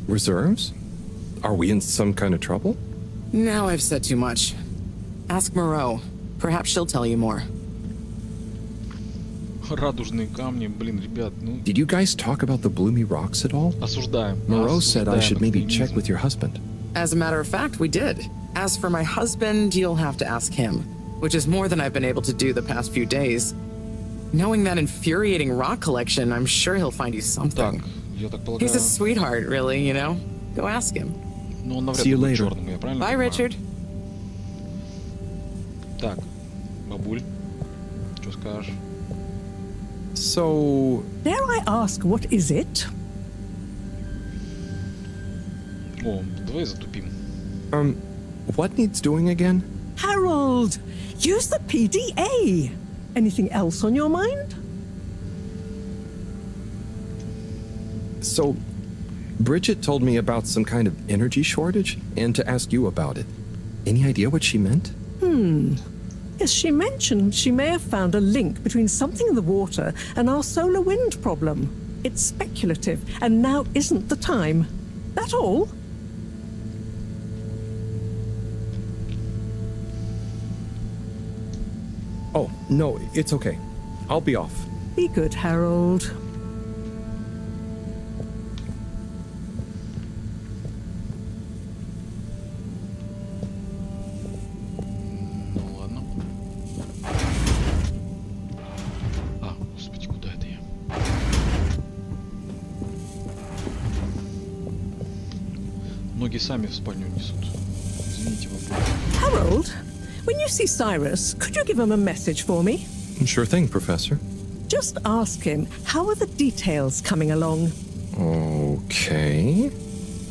Reserves? Are we in some kind of trouble? Now I've said too much. Ask Moreau. Perhaps she'll tell you more. Радужные камни, блин, ребят, ну... Did you guys talk about the bloomy rocks at all? Осуждаем. Moreau said I should maybe check экстремизм. with your husband. As a matter of fact, we did. As for my husband, you'll have to ask him, which is more than I've been able to do the past few days. Knowing that infuriating rock collection, I'm sure he'll find you something. Так, я так полагаю... He's a sweetheart, really, you know? Go ask him. Ну, он навряд See ли you будет later. черным, я правильно Bye, понимаю? Richard. Так, бабуль, что скажешь? So, Dare I ask, what is it? О, давай затупим. what needs doing again? Harold, use the PDA. Anything else on your mind? So, Bridget told me about some kind of energy shortage and to ask you about it. Any idea what she meant? Yes, she mentioned she may have found a link between something in the water and our solar wind problem. It's speculative, and now isn't the time. That all? Oh, no, it's okay. I'll be off. Be good, Harold. Ну ладно. А, господи, куда это я? Ноги сами в спальню несут. Извините, бабуль. Harold, when you see Cyrus, could you give him a message for me? Sure thing, Professor. Just ask him, how are the details coming along? Okay.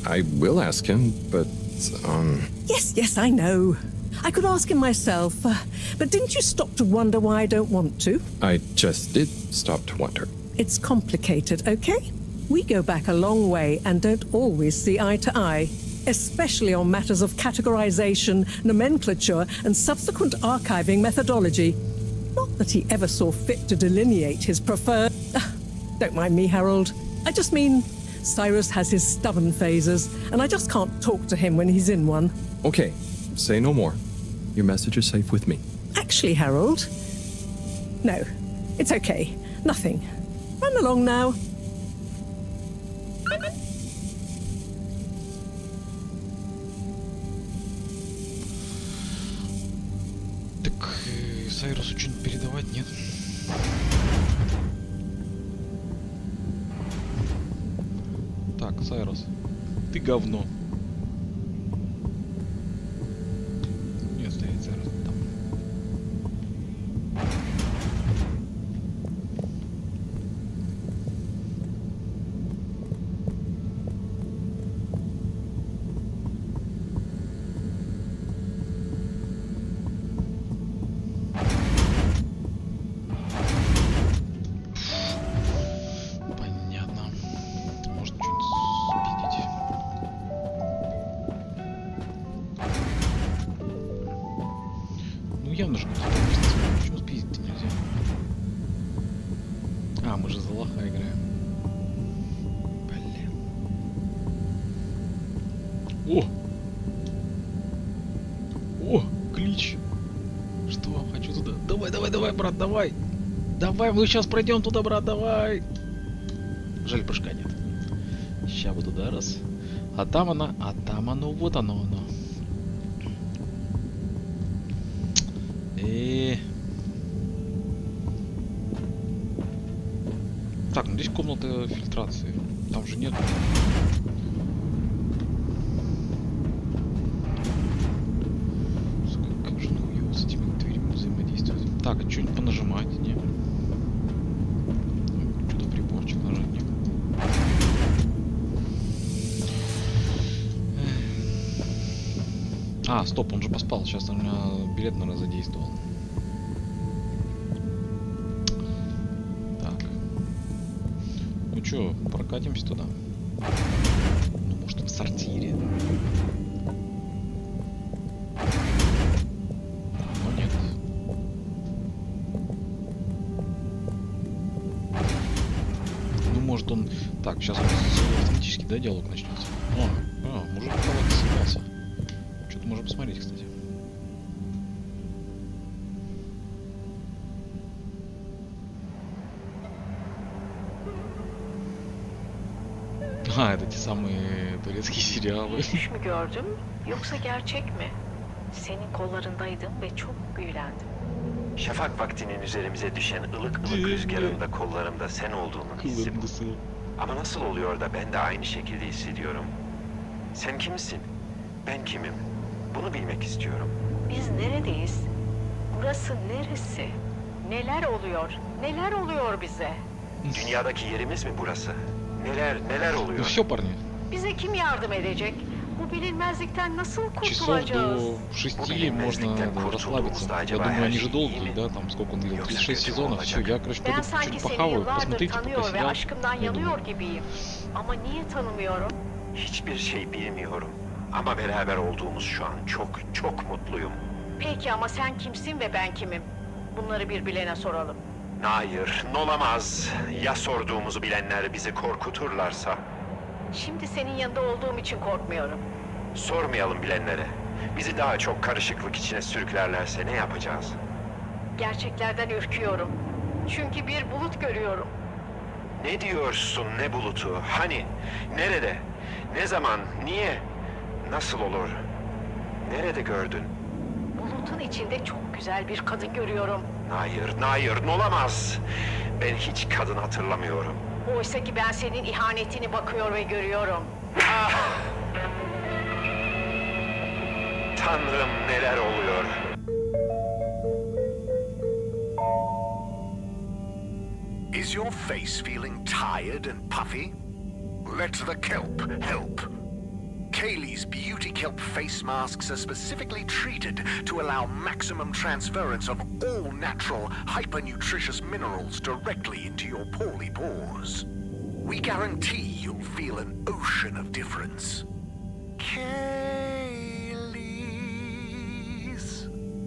I will ask him, but, Yes, I know. I could ask him myself, but didn't you stop to wonder why I don't want to? I just did stop to wonder. It's complicated, okay? We go back a long way and don't always see eye to eye, especially on matters of categorization, nomenclature, and subsequent archiving methodology. Not that he ever saw fit to delineate his preferred... Don't mind me, Harold. I just mean Cyrus has his stubborn phases, and I just can't talk to him when he's in one. Okay, say no more. Your message is safe with me. Actually, Harold... No, it's okay. Nothing. Run along now. Так, Сайрусу что-нибудь передавать, нет? Так, Сайрус, ты говно. Нет, стоит Сайрус там. Понятно. Можно что-нибудь спиздить. Ну явно же кто-то может. Почему спиздить-то нельзя? А, мы же за лоха играем. Блин. О, клич. Что? Хочу туда. Давай, брат, давай. Давай, мы сейчас пройдем туда, брат, давай. Жаль, прыжка нет. Сейчас буду, да, раз. А там оно, вот оно. Так, ну здесь комната фильтрации. Там же нет. Сука, как же нахуй с этими дверями взаимодействовать? Так, что-нибудь понажимать, не? Что-то приборчик нажать, не? А, стоп, он же поспал. Сейчас он у меня билет, наверное, задействовал. Так. Ну чё, прокатимся туда? Ну, может, в сортире? Но нет. Ну, может, он... Так, сейчас он автоматически, да, диалог начнется? О, мужик в палате съебался. Что-то это можно посмотреть, кстати. А, это те самые турецкие сериалы. Düş mü gördüm yoksa gerçek mi? Senin kollarındaydım ve çok büyülendim. Şafak vaktinin üzerimize düşen ılık ılık rüzgarında kollarımda sen olduğunun hissi bu. Ama nasıl oluyor da ben de aynı şekilde hissediyorum? Sen kimsin? Ben kimim? Bunu bilmek istiyorum. Biz neredeyiz? Burası neresi? Neler oluyor? Neler oluyor bize? Dünyadaki yerimiz mi burası? Neler Ну oluyor? все, парни. Bize kim yardım edecek? Bu bilinmezlikten nasıl Часов kurtulacağız? до 6 можно расслабиться. Я думаю, они же долгие, да, там сколько он длил? 36 сезонов. Все, я, короче, Ben пойду sanki чуть seni похаваю, yıllardır посмотрите пока tanıyor ve сериал. aşkımdan Я думаю. yanıyor gibiyim. Ama niye tanımıyorum? Hiçbir şey bilmiyorum. Ama beraber olduğumuz şu an çok mutluyum. Peki ama sen kimsin ve ben kimim? Bunları bir bilene soralım. Hayır, olamaz. Ya sorduğumuzu bilenler bizi korkuturlarsa? Şimdi senin yanında olduğum için korkmuyorum. Sormayalım bilenlere. Bizi daha çok karışıklık içine sürüklerlerse ne yapacağız? Gerçeklerden ürküyorum. Çünkü bir bulut görüyorum. Ne diyorsun, ne bulutu? Hani? Nerede? Ne zaman? Niye? Nasıl olur? Nerede gördün? Bulutun içinde çok güzel bir kadın görüyorum. Hayır, olamaz. Ben hiç kadın hatırlamıyorum. Oysa ki ben senin ihanetini bakıyor ve görüyorum. Tanrım, neler oluyor? Is your face feeling tired and puffy? Let the kelp help. Kaylee's beauty kelp face masks are specifically treated to allow maximum transference of all natural, hyper-nutritious minerals directly into your poorly pores. We guarantee you'll feel an ocean of difference. Kaylee's.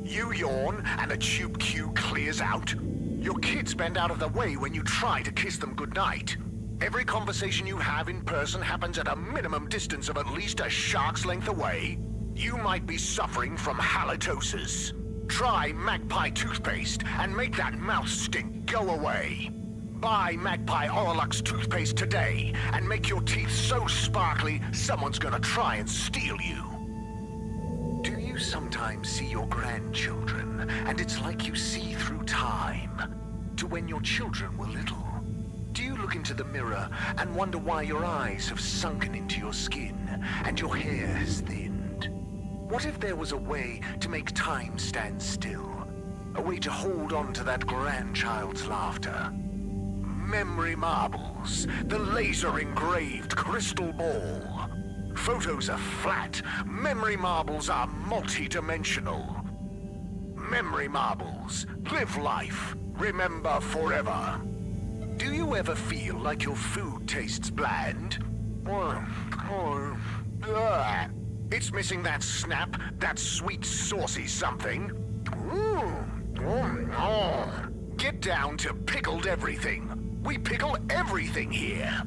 You yawn and a tube cue clears out. Your kids bend out of the way when you try to kiss them goodnight. Every conversation you have in person happens at a minimum distance of at least a shark's length away. You might be suffering from halitosis. Try Magpie toothpaste and make that mouth stink go away. Buy Magpie Oralux toothpaste today and make your teeth so sparkly someone's gonna try and steal you. Do you sometimes see your grandchildren and it's like you see through time to when your children were little? Do you look into the mirror and wonder why your eyes have sunken into your skin and your hair has thinned? What if there was a way to make time stand still? A way to hold on to that grandchild's laughter? Memory marbles, the laser-engraved crystal ball. Photos are flat. Memory marbles are multi-dimensional. Memory marbles. Live life. Remember forever. Do you ever feel like your food tastes bland? It's missing that snap, that sweet saucy something. Get down to pickled everything. We pickle everything here.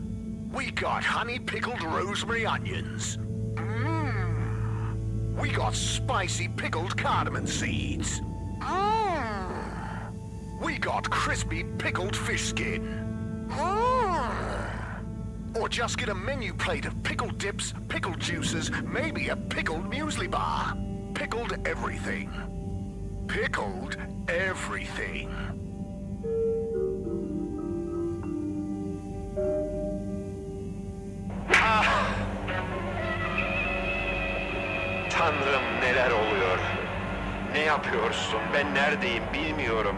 We got honey pickled rosemary onions. We got spicy pickled cardamom seeds. We got crispy pickled fish skin. Or just get a menu plate of pickled dips, pickled juices, maybe a pickled muesli bar. Pickled everything. Pickled everything. Tanrım, neler oluyor? Ne yapıyorsun? Ben neredeyim bilmiyorum.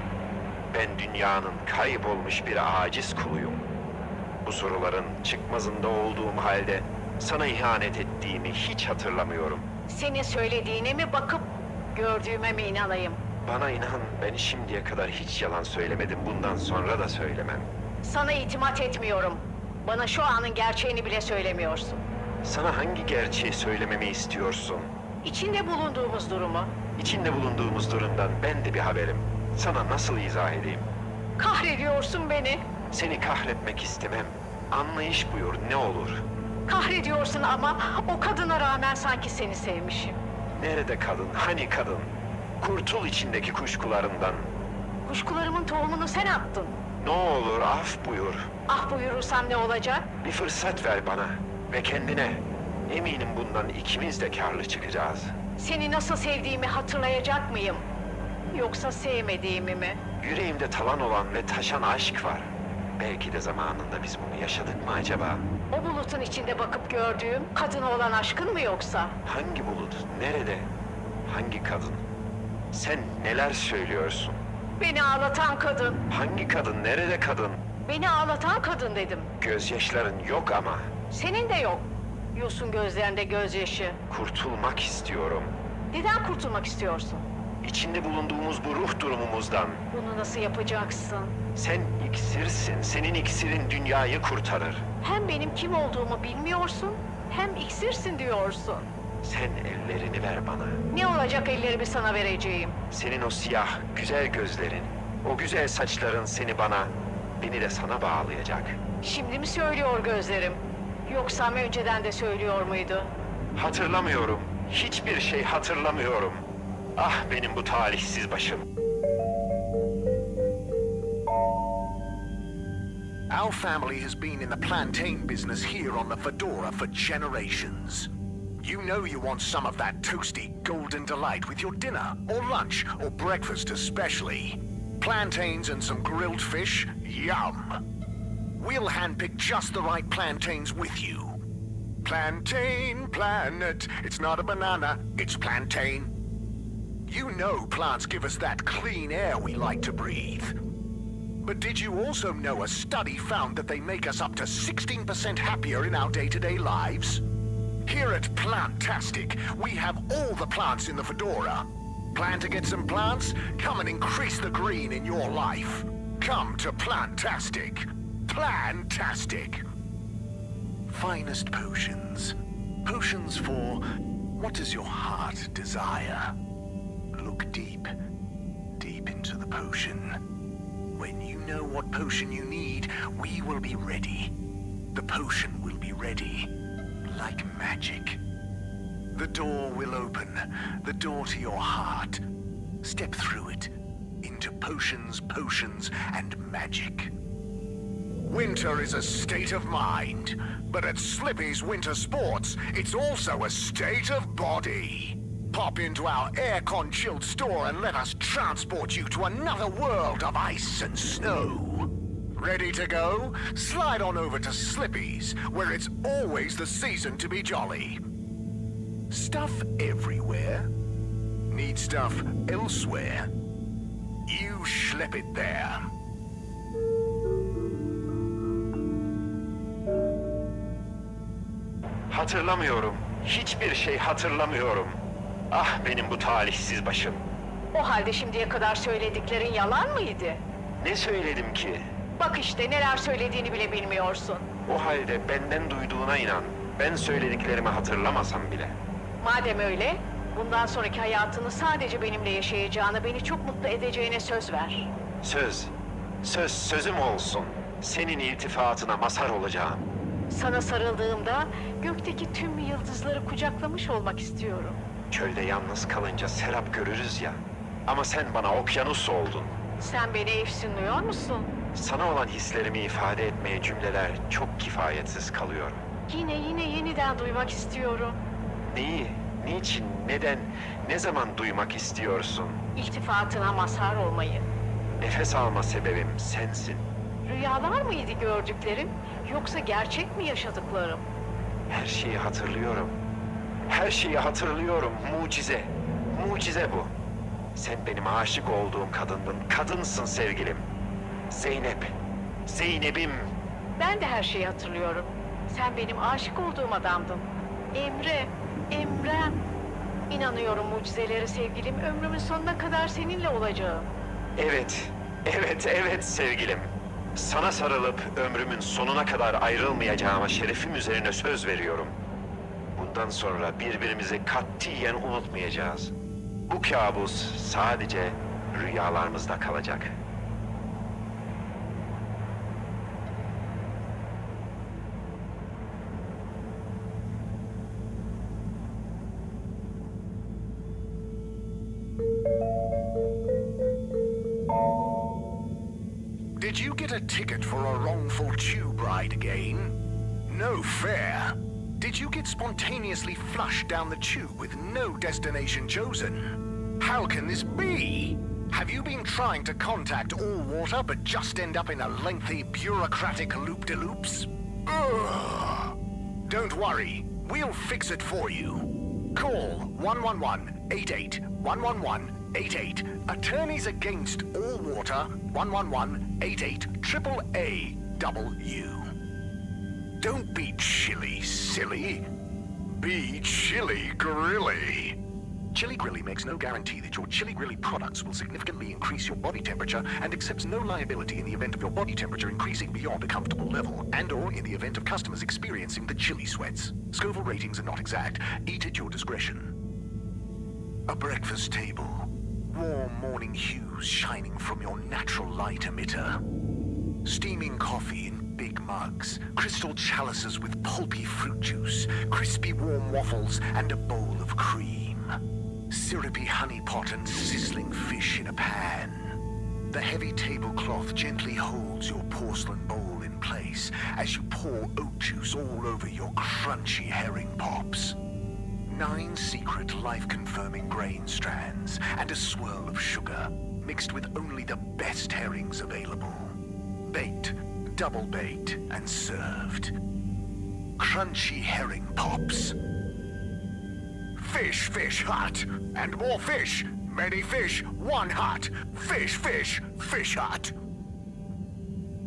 Ben dünyanın kaybolmuş bir aciz kuluyum. Bu soruların çıkmazında olduğum halde sana ihanet ettiğimi hiç hatırlamıyorum. Senin söylediğine mi bakıp gördüğüme mi inanayım? Bana inan, ben şimdiye kadar hiç yalan söylemedim. Bundan sonra da söylemem. Sana itimat etmiyorum. Bana şu anın gerçeğini bile söylemiyorsun. Sana hangi gerçeği söylememi istiyorsun? İçinde bulunduğumuz durumu. İçinde bulunduğumuz durumdan ben de bir haberim. Sana nasıl izah edeyim? Kahrediyorsun beni. Seni kahretmek istemem. Anlayış buyur, ne olur. Kahrediyorsun ama o kadına rağmen sanki seni sevmişim. Nerede kadın? Hani kadın? Kurtul içindeki kuşkularından. Kuşkularımın tohumunu sen attın. Ne olur af buyur. Ah buyurursam ne olacak? Bir fırsat ver bana ve kendine. Eminim bundan ikimiz de karlı çıkacağız. Seni nasıl sevdiğimi hatırlayacak mıyım? Yoksa sevmediğimi mi? Yüreğimde talan olan ve taşan aşk var. Belki de zamanında biz bunu yaşadık mı acaba? O bulutun içinde bakıp gördüğüm kadına olan aşkın mı yoksa? Hangi bulut? Nerede? Hangi kadın? Sen neler söylüyorsun? Beni ağlatan kadın. Hangi kadın? Nerede kadın? Beni ağlatan kadın dedim. Gözyaşların yok ama. Senin de yok. Yosun gözlerinde gözyaşı. Kurtulmak istiyorum. Neden kurtulmak istiyorsun? İçinde bulunduğumuz bu ruh durumumuzdan. Bunu nasıl yapacaksın? Sen iksirsin. Senin iksirin dünyayı kurtarır. Hem benim kim olduğumu bilmiyorsun, hem iksirsin diyorsun. Sen ellerini ver bana. Ne olacak ellerimi sana vereceğim? Senin o siyah, güzel gözlerin, o güzel saçların seni bana, beni de sana bağlayacak. Şimdi mi söylüyor gözlerim? Yoksa önceden de söylüyor muydu? Hatırlamıyorum. Hiçbir şey hatırlamıyorum. Ah benim bu talihsiz başım. Our family has been in the plantain business here on the Fedora for generations. You know you want some of that toasty golden delight with your dinner, or lunch, or breakfast especially. Plantains and some grilled fish, yum. We'll handpick just the right plantains with you. Plantain planet, it's not a banana, it's plantain. You know plants give us that clean air we like to breathe. But did you also know a study found that they make us up to 16% happier in our day-to-day lives? Here at Plantastic, we have all the plants in the Fedora. Plan to get some plants? Come and increase the green in your life. Come to Plantastic. Plantastic. Finest potions. Potions for what does your heart desire? Look deep, deep into the potion. When you know what potion you need, we will be ready. The potion will be ready. Like magic. The door will open, the door to your heart. Step through it, into potions, potions, and magic. Winter is a state of mind, but at Slippy's Winter Sports, it's also a state of body. Pop into our air-con-chilled store and let us transport you to another world of ice and snow. Ready to go? Slide on over to Slippy's, where it's always the season to be jolly. Stuff everywhere? Need stuff elsewhere? You schlep it there. Hatırlamıyorum. Hiçbir şey hatırlamıyorum. Ah benim bu talihsiz başım. O halde şimdiye kadar söylediklerin yalan mıydı? Ne söyledim ki? Bak işte neler söylediğini bile bilmiyorsun. O halde benden duyduğuna inan. Ben söylediklerimi hatırlamasam bile. Madem öyle, bundan sonraki hayatını sadece benimle yaşayacağına, beni çok mutlu edeceğine söz ver. Söz. Sözüm olsun. Senin iltifatına mazhar olacağım. Sana sarıldığımda gökteki tüm yıldızları kucaklamış olmak istiyorum. Çölde yalnız kalınca serap görürüz ya. Ama sen bana okyanus oldun. Sen beni efsunluyor musun? Sana olan hislerimi ifade etmeye cümleler çok kifayetsiz kalıyor. Yine yeniden duymak istiyorum. Neyi, niçin, neden, ne zaman duymak istiyorsun? İltifatına mazhar olmayı. Nefes alma sebebim sensin. Rüyalar mıydı gördüklerim, yoksa gerçek mi yaşadıklarım? Her şeyi hatırlıyorum. Her şeyi hatırlıyorum. Mucize. Mucize bu. Sen benim aşık olduğum kadındın. Kadınsın sevgilim. Zeynep. Zeynep'im. Ben de her şeyi hatırlıyorum. Sen benim aşık olduğum adamdın. Emrem. İnanıyorum mucizelere sevgilim. Ömrümün sonuna kadar seninle olacağım. Evet sevgilim. Sana sarılıp ömrümün sonuna kadar ayrılmayacağıma şerefim üzerine söz veriyorum. Bundan sonra birbirimizi katiyen unutmayacağız. Bu kabus sadece rüyalarımızda kalacak. Did you get a ticket for a wrongful tube ride again? No fare. Did you get spontaneously flushed down the tube with no destination chosen? How can this be? Have you been trying to contact All Water but just end up in a lengthy bureaucratic loop-de-loops? Ugh. Don't worry, we'll fix it for you. Call 111-88 111-88. Attorneys Against All Water 111-88 AAA-W. Don't be chilly, silly. Be chilly grilly. Chili Grilly makes no guarantee that your Chili Grilly products will significantly increase your body temperature and accepts no liability in the event of your body temperature increasing beyond a comfortable level and/or in the event of customers experiencing the chili sweats. Scoville ratings are not exact. Eat at your discretion. A breakfast table. Warm morning hues shining from your natural light emitter. Steaming coffee in big mugs. Crystal chalices with pulpy fruit juice. Crispy warm waffles and a bowl of cream. Syrupy honey pot and sizzling fish in a pan. The heavy tablecloth gently holds your porcelain bowl in place as you pour oat juice all over your crunchy herring pops. 9 secret life-confirming grain strands and a swirl of sugar, mixed with only the best herrings available. Baked, double-baked, and served. Crunchy herring pops. Fish, fish, hut. And more fish. Many fish, one hut. Fish, fish, fish hut.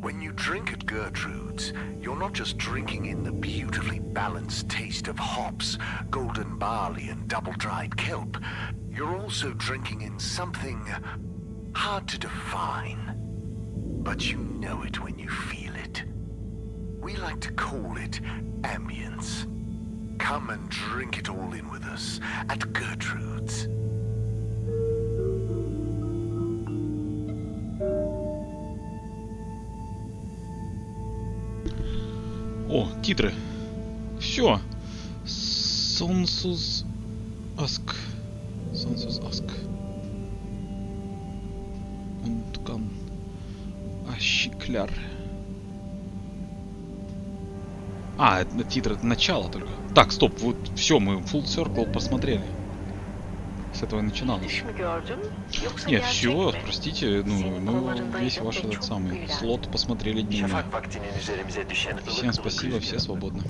When you drink at Gertrude's, you're not just drinking in the beautifully balanced taste of hops, golden barley, and double-dried kelp. You're also drinking in something hard to define. But you know it when you feel it. We like to call it ambience. Come and drink it all in with us at Gertrude's. О, титры. Все. Сонсус Аск. Сонсус Аск. Унткан. Ашикляр. А, это титр, это начало только. Так, стоп, вот все, мы Full Circle посмотрели. С этого и начиналось. Нет, все, простите, ну, мы весь ваш этот самый слот посмотрели дневно. Всем спасибо, все свободны.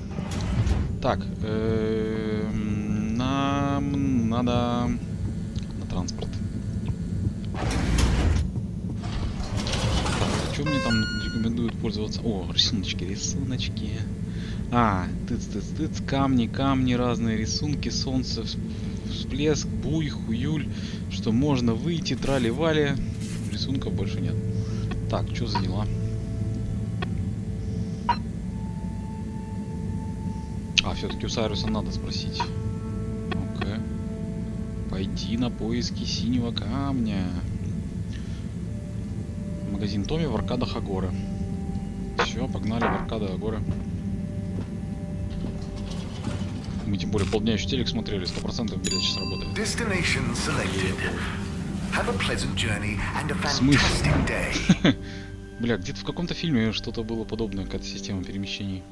Так, нам надо на транспорт. Так, что мне там рекомендуют пользоваться? О, рисуночки, рисуночки. Тыц, камни, разные рисунки, солнце, всплеск, буй, хуюль, что можно выйти, трали-вали. Рисунков больше нет. Так, что за дела? Все-таки у Сайруса надо спросить. Ну-ка. Пойти на поиски синего камня. Магазин Томми в аркадах Агоры. Все, погнали в аркады Агоры. Мы тем более полдня еще телек смотрели, 100% билет сейчас работает. В смысле? Бля, где-то в каком-то фильме что-то было подобное, какая-то система перемещений.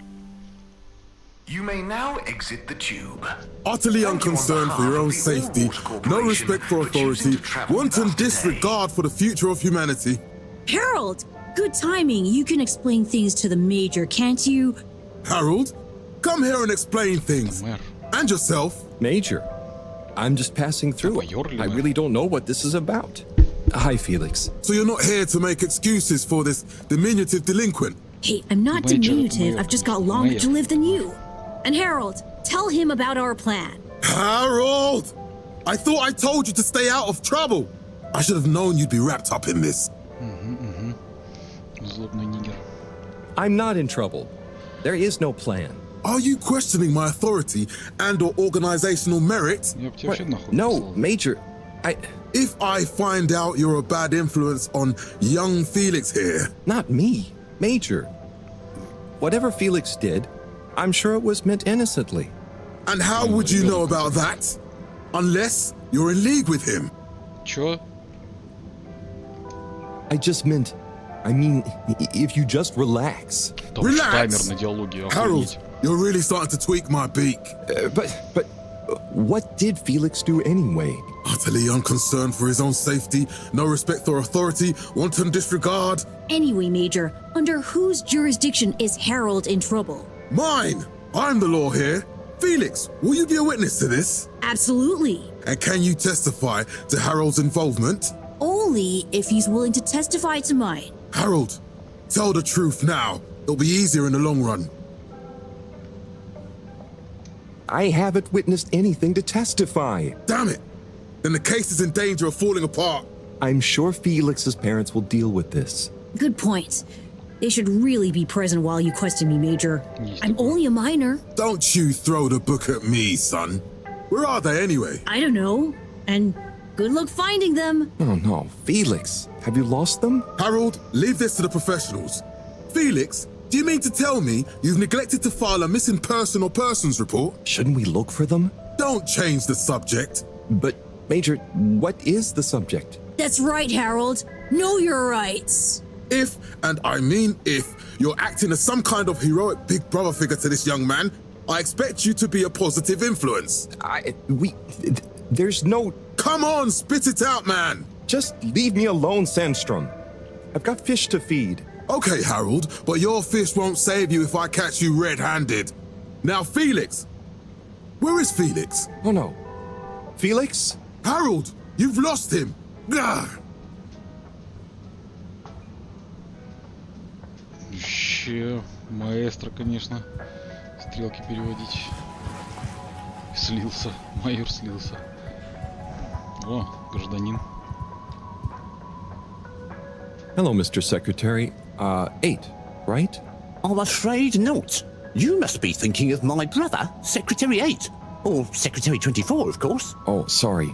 You may now exit the tube. Utterly unconcerned for your own safety, no respect for authority, wanton disregard for the future of humanity. Harold! Good timing. You can explain things to the Major, can't you? Harold? Come here and explain things. And yourself. Major, I'm just passing through. I really don't know what this is about. Hi, Felix. So you're not here to make excuses for this diminutive delinquent? Hey, I'm not diminutive. I've just got longer to live than you. And Harold, tell him about our plan. Harold! I thought I told you to stay out of trouble. I should have known you'd be wrapped up in this. I'm not in trouble. There is no plan. Are you questioning my authority and or organizational merit? No, Major, If I find out you're a bad influence on young Felix here... Not me, Major. Whatever Felix did, I'm sure it was meant innocently. And how would you know about that? Unless you're in league with him. Чё? I just meant I mean, if you just relax. Там уж таймер Relax! на диалоге, Harold, охренеть. you're really starting to tweak my beak. But what did Felix do anyway? Utterly unconcerned for his own safety, no respect for authority, wanton disregard. Anyway, Major, under whose jurisdiction is Harold in trouble? Mine! I'm the law here. Felix, will you be a witness to this? Absolutely. And can you testify to Harold's involvement? Only if he's willing to testify to mine. Harold, tell the truth now. It'll be easier in the long run. I haven't witnessed anything to testify. Damn it! Then the case is in danger of falling apart. I'm sure Felix's parents will deal with this. Good point. They should really be present while you question me, Major. I'm only a minor. Don't you throw the book at me, son. Where are they anyway? I don't know. And good luck finding them. Oh no, Felix, have you lost them? Harold, leave this to the professionals. Felix, do you mean to tell me you've neglected to file a missing person or persons report? Shouldn't we look for them? Don't change the subject. But, Major, what is the subject? That's right, Harold. Know your rights. If, and I mean if, you're acting as some kind of heroic big brother figure to this young man, I expect you to be a positive influence. There's no... Come on, spit it out, man! Just leave me alone, Sandstrom. I've got fish to feed. Okay, Harold, but your fish won't save you if I catch you red-handed. Now, Felix! Where is Felix? Oh no. Felix? Harold, you've lost him! Gah! Вообще, маэстро, конечно, стрелки переводить. Слился, майор слился. О, гражданин. Hello, Mr. Secretary. 8, right? I'm afraid not. You must be thinking of my brother, Secretary 8. Or Secretary 24, of course. Oh, sorry.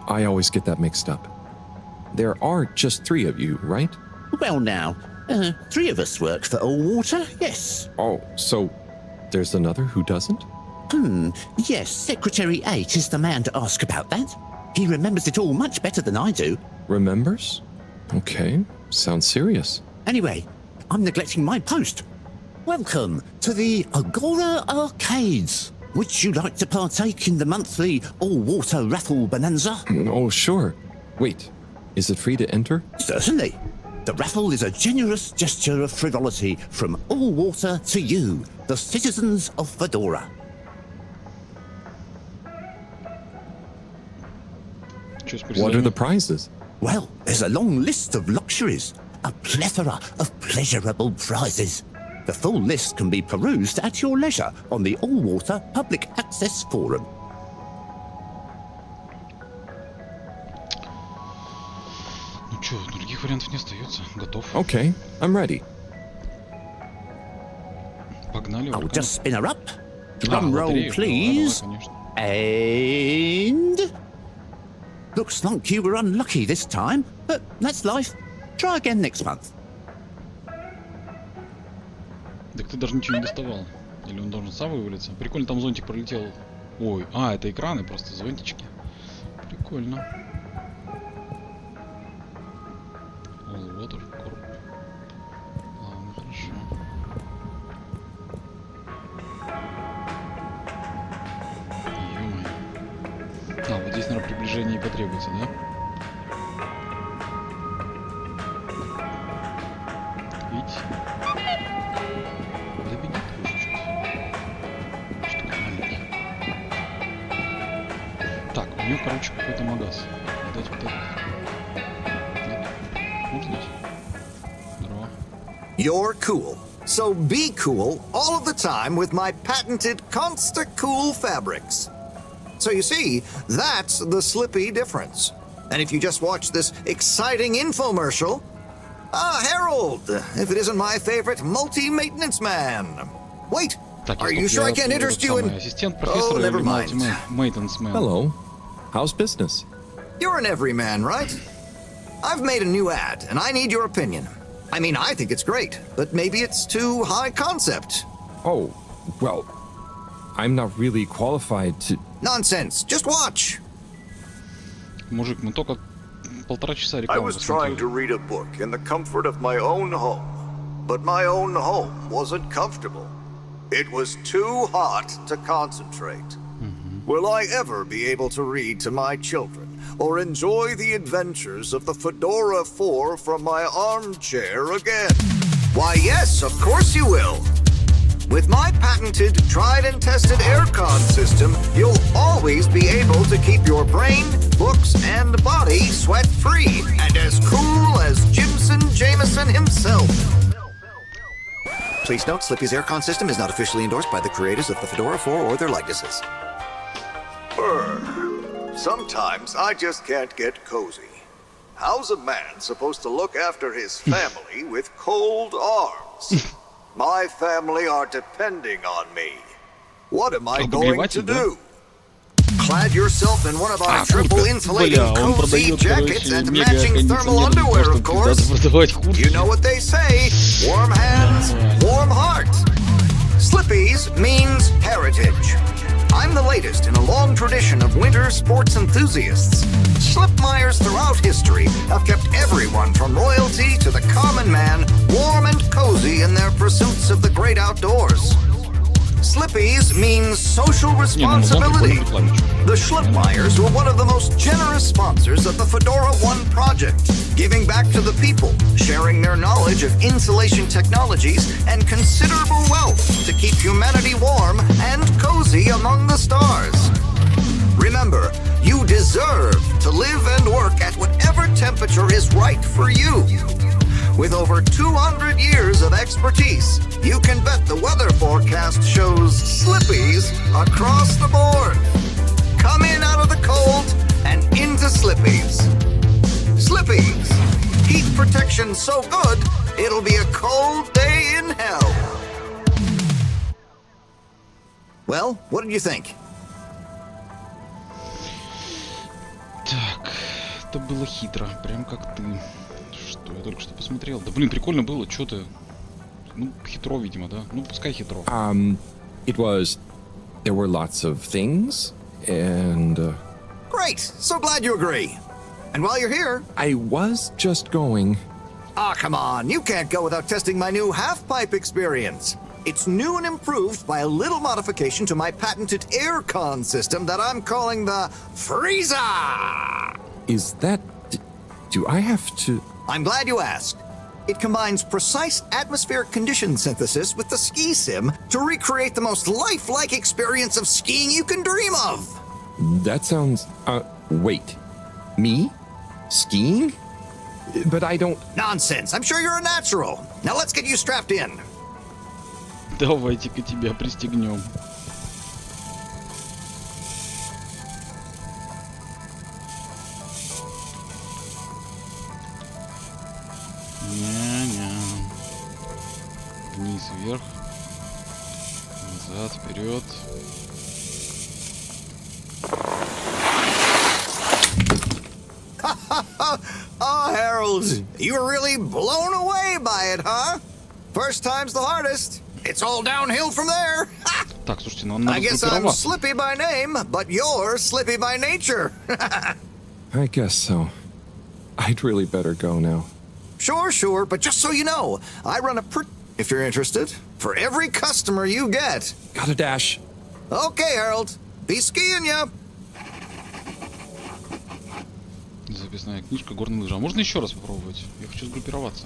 I always get that mixed up. There are just 3 of you, right? Well now, 3 of us work for Allwater, yes. Oh, so there's another who doesn't? Yes, Secretary 8 is the man to ask about that. He remembers it all much better than I do. Remembers? Okay, sounds serious. Anyway, I'm neglecting my post. Welcome to the Agora Arcades. Would you like to partake in the monthly all-water raffle bonanza? Oh, sure. Wait, is it free to enter? Certainly. The raffle is a generous gesture of frivolity from Allwater to you, the citizens of Fedora. What are the prizes? Well, there's a long list of luxuries, a plethora of pleasurable prizes. The full list can be perused at your leisure on the Allwater Public Access Forum. Ну чё, других вариантов не остается. Готов. Okay, I'm ready. Погнали. I'll just spin her up. Drum roll, please. And... Looks like you were unlucky this time, but that's life. Try again next month. Так ты даже ничего не доставал. Или он должен сам вывалиться? Прикольно, там зонтик пролетел. Ой, это экраны, просто зонтички. Прикольно. All Water Corp. Ладно, хорошо. Ё-моё. Вот здесь, наверное, приближение и потребуется, да? Видите? Забегит чуть-чуть. Что такой маленький. Так, у нее, короче, какой-то магаз. Видать, вот этот. Нет? Можно здесь? Здорово. You're cool. So be cool all of the time with my patented Consta-Cool fabrics. So you see, that's the Slippy difference. And if you just watch this exciting infomercial... Harold! If it isn't my favorite multi-maintenance man. Wait, are you sure I can't interest you in... Oh, never mind. Hello. How's business? You're an everyman, right? I've made a new ad, and I need your opinion. I mean, I think it's great, but maybe it's too high concept. Oh, well, I'm not really qualified to... Nonsense. Just watch. Мужик, мы только полтора часа I рекламы was trying посмотрели. to read a book in the comfort of my own home, but my own home wasn't comfortable. It was too hot to concentrate. Will I ever be able to read to my children or enjoy the adventures of the Fedora 4 from my armchair again? Why, yes, of course you will. With my patented, tried and tested aircon system, you'll always be able to keep your brain, books, and body sweat-free and as cool as Jimson Jameson himself. Please note, Slippy's aircon system is not officially endorsed by the creators of the Fedora 4 or their likenesses. Sometimes I just can't get cozy. How's a man supposed to look after his family with cold arms? My family are depending on me. What am I going to do? Clad yourself in one of our triple Бля, insulating он cozy продает, jackets короче, and мега matching thermal кондиционер для того, underwear, чтобы of course. даже продавать куртки. You know what they say, warm hands, warm heart. Slippy's means heritage. I'm the latest in a long tradition of winter sports enthusiasts. Slipmeyers throughout history have kept everyone from royalty to the common man warm and cozy in their pursuits of the great outdoors. Slippy's means social responsibility. The Schlipmeyers were one of the most generous sponsors of the Fedora 1 project, giving back to the people, sharing their knowledge of insulation technologies and considerable wealth to keep humanity warm and cozy among the stars. Remember, you deserve to live and work at whatever temperature is right for you. With over 200 years of expertise, you can bet the weather forecast shows Slippy's across the board. Come in out of the cold and into Slippy's. Slippy's. Heat protection so good, it'll be a cold day in hell. Well, what did you think? Так, это было хитро, прям как ты. Что я только что посмотрел. Да блин, прикольно было, что ты. Ну, хитро, видимо, да? Ну, пускай хитро. It was. There were lots of things, and. Great! So glad you agree. And while you're here. I was just going. Ah, come on. You can't go without testing my new half-pipe experience. It's new and improved by a little modification to my patented aircon system that I'm calling the Freezer! Is that. Do I have to. I'm glad you asked. It combines precise atmospheric condition synthesis with the ski sim to recreate the most lifelike experience of skiing you can dream of. That sounds. Wait. Me? Skiing? But I don't. Nonsense. I'm sure you're a natural. Now let's get you strapped in. Давайте-ка тебя пристегнем. Ня-ня. Вниз, вверх. Назад, вперед. Oh, Harold, you were really blown away by it, huh? First time's the hardest. It's all downhill from there. Так, слушайте, ну надо I guess I'm Slippy by name, but you're Slippy by nature. I guess so. I'd really better go now. Sure, but just so you know, I run if you're interested, for every customer you get. Gotta dash. Okay, Harold. Be skiing ya. Записная книжка, горные лыжи. А можно еще раз попробовать? Я хочу сгруппироваться.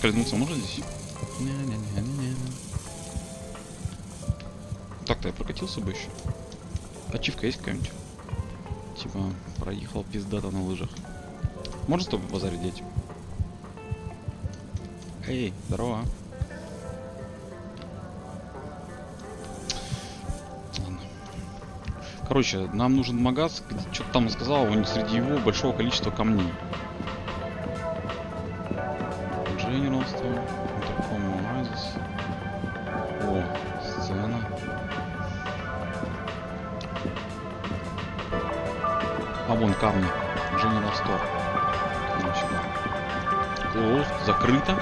Поскользнуться можно здесь? Так-то я прокатился бы еще. Ачивка есть какая-нибудь? Типа, проехал пиздато на лыжах. Можно с тобой базарить, дети? Эй, здорово. Ладно. Короче, нам нужен магаз, что-то там сказал, среди его большого количества камней. General Store, Intercom Oasis. О, сцена. А вон камни. General Store. Короче, да. Closed, закрыто.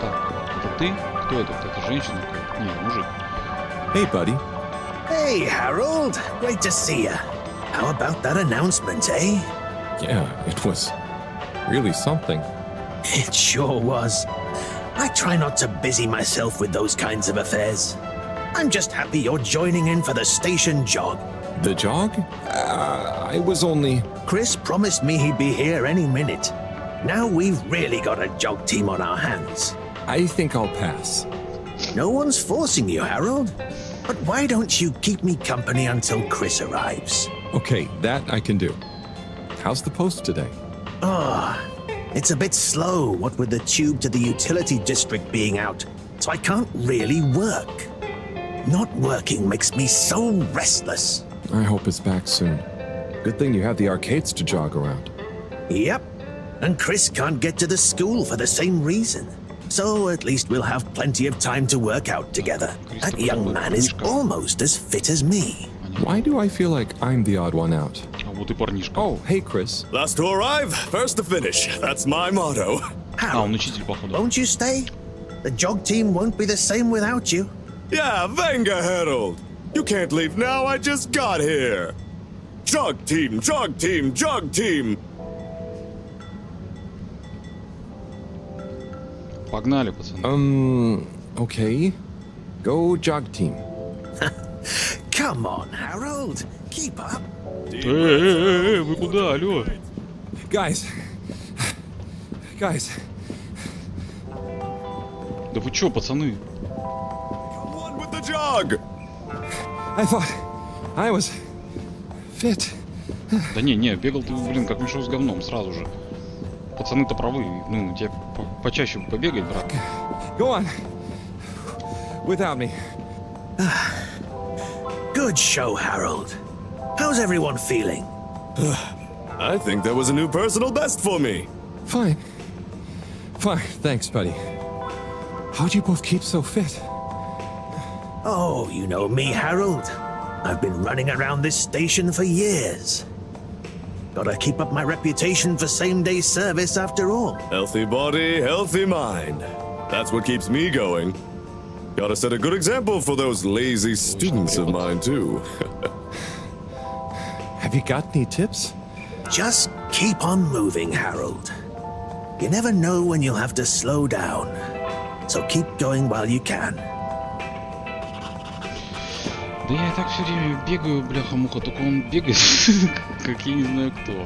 Так, это ты? Кто это? Это женщина какая-то? Нет, мужик. Hey, buddy. Hey, Harold. Great to see you. How about that announcement, eh? Yeah, it was really something. It sure was. I try not to busy myself with those kinds of affairs. I'm just happy you're joining in for the station jog. The jog? I was only... Chris promised me he'd be here any minute. Now we've really got a jog team on our hands. I think I'll pass. No one's forcing you, Harold. But why don't you keep me company until Chris arrives? Okay, that I can do. How's the post today? Oh, it's a bit slow, what with the tube to the utility district being out, so I can't really work. Not working makes me so restless. I hope it's back soon. Good thing you have the arcades to jog around. Yep, and Chris can't get to the school for the same reason. So at least we'll have plenty of time to work out together. That young man is almost as fit as me. Why do I feel like I'm the odd one out? Oh, hey, Chris. Last to arrive, first to finish. That's my motto. Won't you stay? The jog team won't be the same without you. Yeah, venga, Harold. You can't leave now, I just got here. Jog team, jog team, jog team. Погнали, пацаны. Okay. Go jog team. Come on, Harold. Keep up. Вы куда, алло? Guys. Да вы чё, пацаны? With the jog. I thought I was fit. Да не, бегал ты, блин, как мешок с говном, сразу же. Пацаны-то правы, ну, тебе почаще побегать, брат. Go on. Without me. Good show, Harold. How's everyone feeling? I think that was a new personal best for me. Fine, thanks, buddy. How'd you both keep so fit? Oh, you know me, Harold. I've been running around this station for years. Gotta keep up my reputation for same-day service after all. Healthy body, healthy mind. That's what keeps me going. Gotta set a good example for those lazy students of mine, too. Have you got any tips? Just keep on moving, Harold. You never know when you'll have to slow down. So keep going while you can. Да я и так все время бегаю, бляха-муха, только он бегает, как я не знаю кто.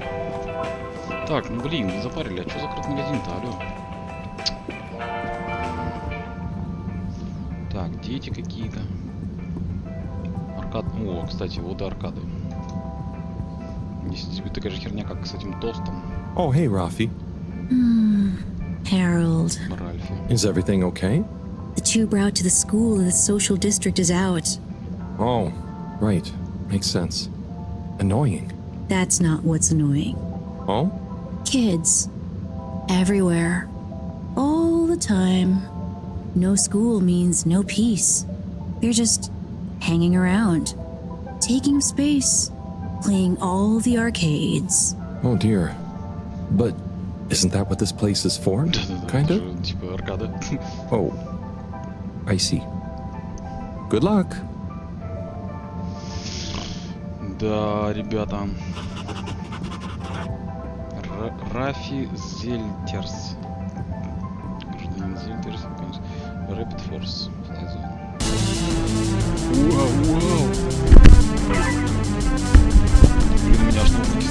Так, ну блин, вы запарили, а что закрыт магазин-то, алло? Так, дети какие-то. Аркад... О, кстати, вот и аркады. Если тебе такая же херня, как с этим тостом. Oh, hey, Rafi. Harold. Ральфи. Is everything okay? The tube route to the school in the social district is out. Oh, right. Makes sense. Annoying. That's not what's annoying. Oh? Kids. Everywhere. All the time. No school means no peace. They're just hanging around. Taking space. Playing all the arcades. Oh dear. But isn't that what this place is for? Kind of? Типа аркада. Oh. I see. Good luck. Да, ребята. Рафи Зельтерс. Гражданин Зельтерс. Rapid Force. Вау. Блин, у меня аж на руки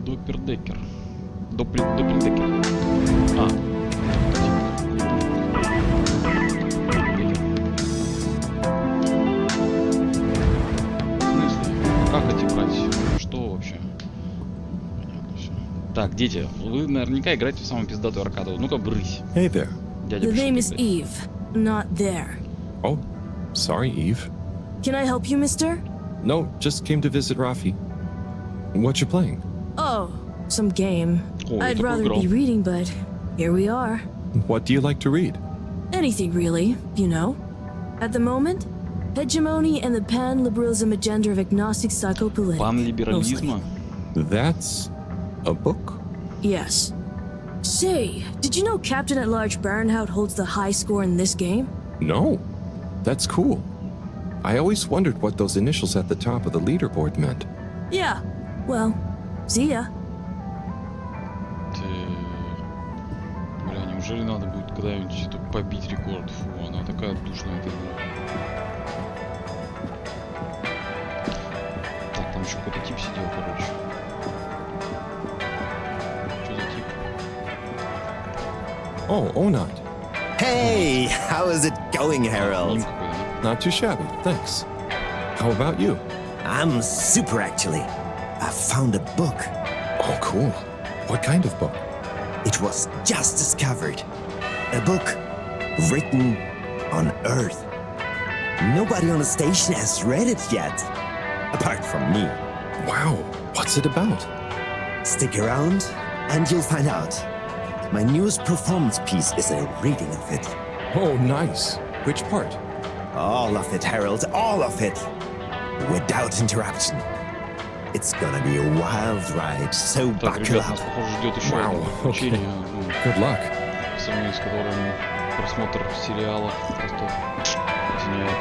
Доппердекер. Доппельдекер. А. В смысле? Как эти брать? Что вообще? Понятно всё. Так, дети, вы наверняка играете в самую пиздатую аркаду. Ну-ка, брысь. Hey there. Дядя The пишет, name is кстати. Eve, not there. Oh, sorry, Eve. Can I help you, mister? No, just came to visit Rafi. What you playing? Oh, some game. Oh, I'd такой rather играл. be reading, but here we are. What do you like to read? Anything really, you know. At the moment, hegemony and the pan-liberalism agenda of agnostic psychopolitics. Панлиберализма? That's a book? Yes. Say, did you know Captain-at-Large Baronhout holds the high score in this game? No. That's cool. I always wondered what those initials at the top of the leaderboard meant. Yeah. Well, see ya. Бля, неужели надо будет когда-нибудь это побить рекорд? Фу, она такая душная эта игра. Так, там еще какой-то тип сидел, короче. Что за тип? Oh, Onat. Hey, how is it going, Harold? Not too shabby, thanks. How about you? I'm super, actually. I found a book. Oh, cool. What kind of book? It was just discovered. A book written on Earth. Nobody on the station has read it yet, apart from me. Wow, what's it about? Stick around and you'll find out. My newest performance piece is a reading of it. Oh, nice. Which part? All of it, Harold, all of it. Without interruption. It's gonna be a wild ride, so Так, buckle ребят, up. нас, похоже, ждет еще Вау, одно приключение. Ну, Good luck. по сравнению с которым просмотр сериалов просто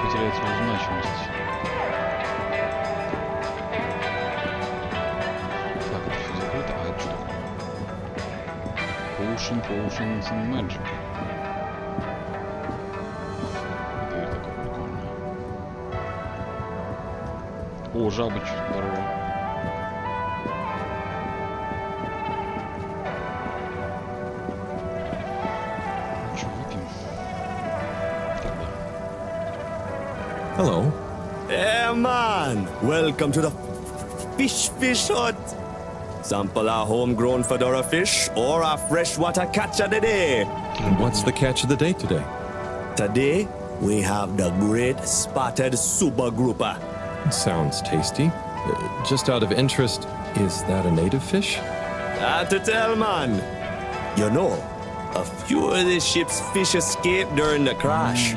потеряет свою значимость. Так, это все закрыто. А это что такое? Potions and Magic. Дверь такая прикольная. О, Жабыч, здорово. Что, выпьем? Тогда. Hello. Yeah, man. Welcome to the fish hut. Sample a homegrown fedora fish or a freshwater catch of the day. And what's the catch of the day today? Today, we have the great spotted super grouper. Sounds tasty. Just out of interest, is that a native fish? Hard to tell, man. You know, a few of the ship's fish escaped during the crash.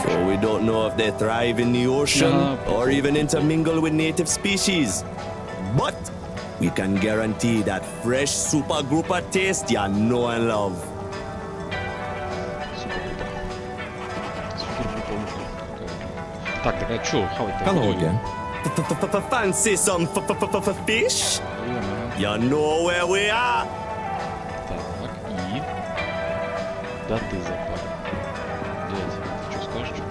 So we don't know if they thrive in the ocean or even intermingle with native species. But we can guarantee that fresh super grouper taste you know and love. Так, а что, хавать-то? Hello again. Fancy some fish? You know where we are. Так, и... Да ты запарил. Дядь, ты что скажешь?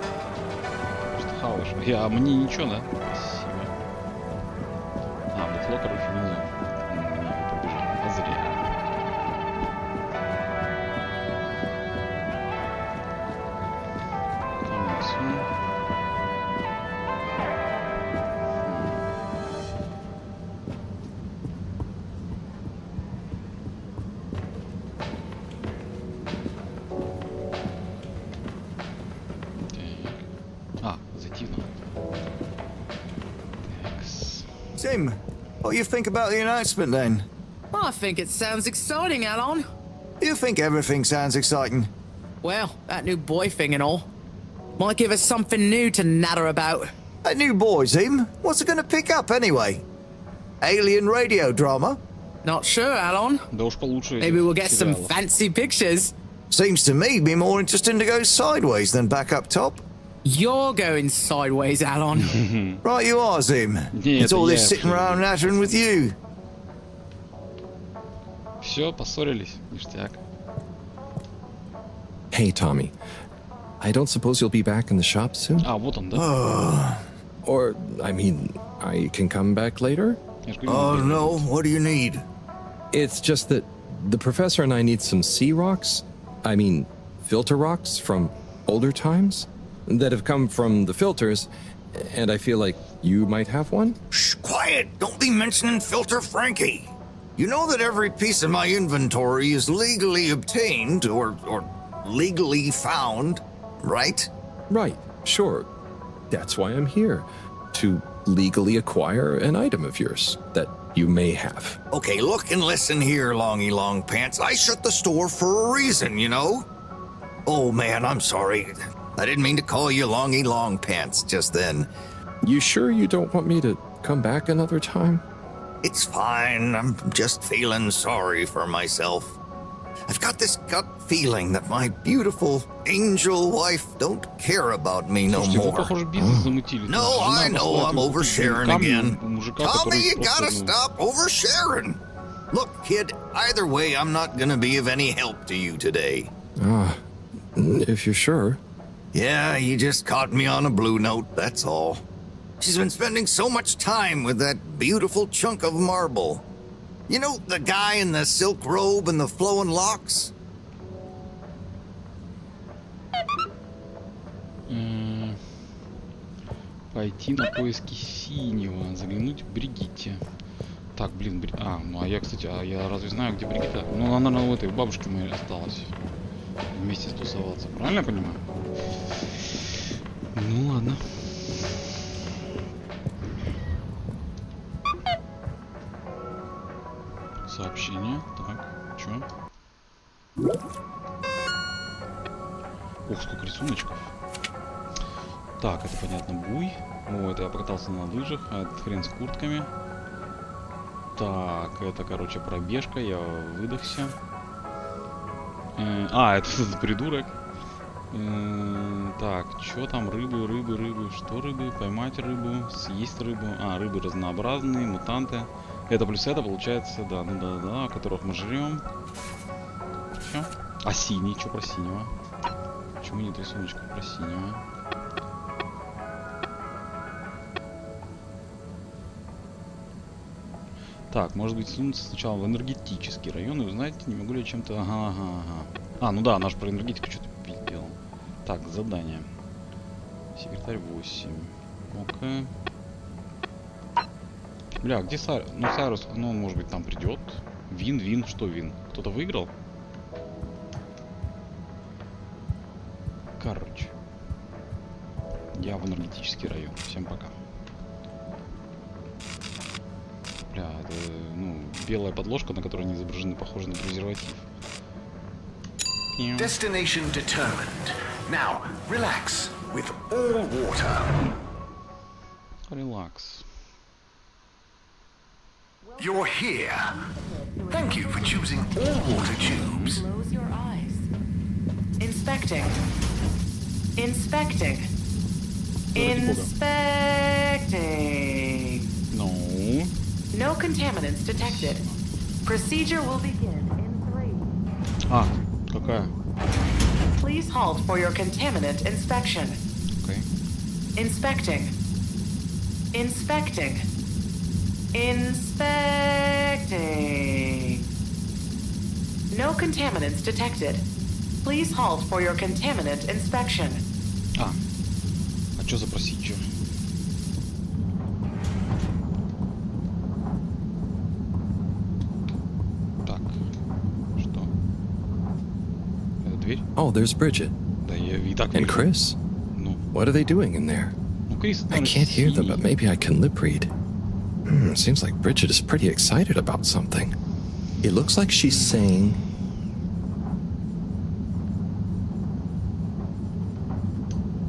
Просто хаваешь. А мне ничего, да? Спасибо. А, буфлокер внизу. Мимо побежал. А зря. Coming soon. А, зайти надо. Tim, what do you think about the announcement then? I think it sounds exciting, Alon. You think everything sounds exciting? Well, that new boy thing and all. Might give us something new to natter about. A new boy, Tim? What's it going to pick up anyway? Alien radio drama? Not sure, Alon. Да уж получше. Maybe we'll get some сериалов. fancy pictures. Seems to me be more interesting to go sideways than back up top. You're going sideways, Alon. Right you are, Zim. It's all this sitting around nattering with you. Все, поссорились. Ништяк. Hey, Tommy. I don't suppose you'll be back in the shop soon? А, вот он, да? Or, I mean, I can come back later? Oh, no. What do you need? It's just that the professor and I need some sea rocks. I mean, filter rocks from older times that have come from the filters, and I feel like you might have one? Shh, quiet! Don't be mentioning Filter Frankie. You know that every piece of my inventory is legally obtained or legally found, right? Right, sure. That's why I'm here, to legally acquire an item of yours that you may have. Okay, look and listen here, Longy Long Pants. I shut the store for a reason, you know? Oh man, I'm sorry. I didn't mean to call you Longy Long Pants just then. You sure you don't want me to come back another time? It's fine. I'm just feeling sorry for myself. I've got this gut feeling that my beautiful angel wife don't care about me no more. No, I know I'm oversharing again. Tommy, you gotta stop oversharing. Look, kid, either way, I'm not gonna be of any help to you today. If you're sure. Yeah, you just caught me on a blue note, that's all. She's been spending so much time with that beautiful chunk of marble. You know, the guy in the silk robe and the flowing locks? Пойти на поиски синего, заглянуть в Бригитте. Так, блин, ну а я, кстати, я разве знаю, где Бригитта? Ну, она, наверное, у этой бабушки моей осталась. Вместе стусоваться, правильно я понимаю? Ну ладно. Сообщение. Так, чё? Ух, сколько рисуночков. Так, это понятно, буй. О, это я покатался на лыжах, а этот хрен с куртками. Так, это, короче, пробежка, я выдохся. Это этот придурок. Так, чё там? Рыбы. Что рыбы? Поймать рыбу, съесть рыбу. Рыбы разнообразные, мутанты. Это плюс это получается, да, которых мы жрем. Все. А синий, что про синего? Почему нет рисуночков про синего? Так, может быть, сунуться сначала в энергетический район, и узнаете, не могу ли я чем-то... Ага. Ну да, наш про энергетику что-то пиздел. Так, задание. Секретарь 8. Ну-ка. Бля, где Сайрус? Ну, Сайрус, ну, он, может быть, там придет. Вин, что Вин? Кто-то выиграл? Короче. Я в энергетический район. Всем пока. Бля, это, ну, белая подложка, на которой не изображены, похоже на презерватив. Destination determined. Now, relax with all water. Relax. You're here. Thank you for choosing all water tubes. Close your eyes. Inspecting. Inspecting. Inspecting. No. No contaminants detected. Procedure will begin in 3. Какая? Please halt for your contaminant inspection. Okay. Inspecting. Inspecting. Inspecting. No contaminants detected. Please halt for your contaminant inspection. А что за procedure? Так, что? Это дверь? Oh, there's Bridget. Да, я и так And Chris? Ну. What are they doing in there? Ну, Крис, I can't hear them, but maybe I can lip read. Seems like Bridget is pretty excited about something. It looks like she's saying...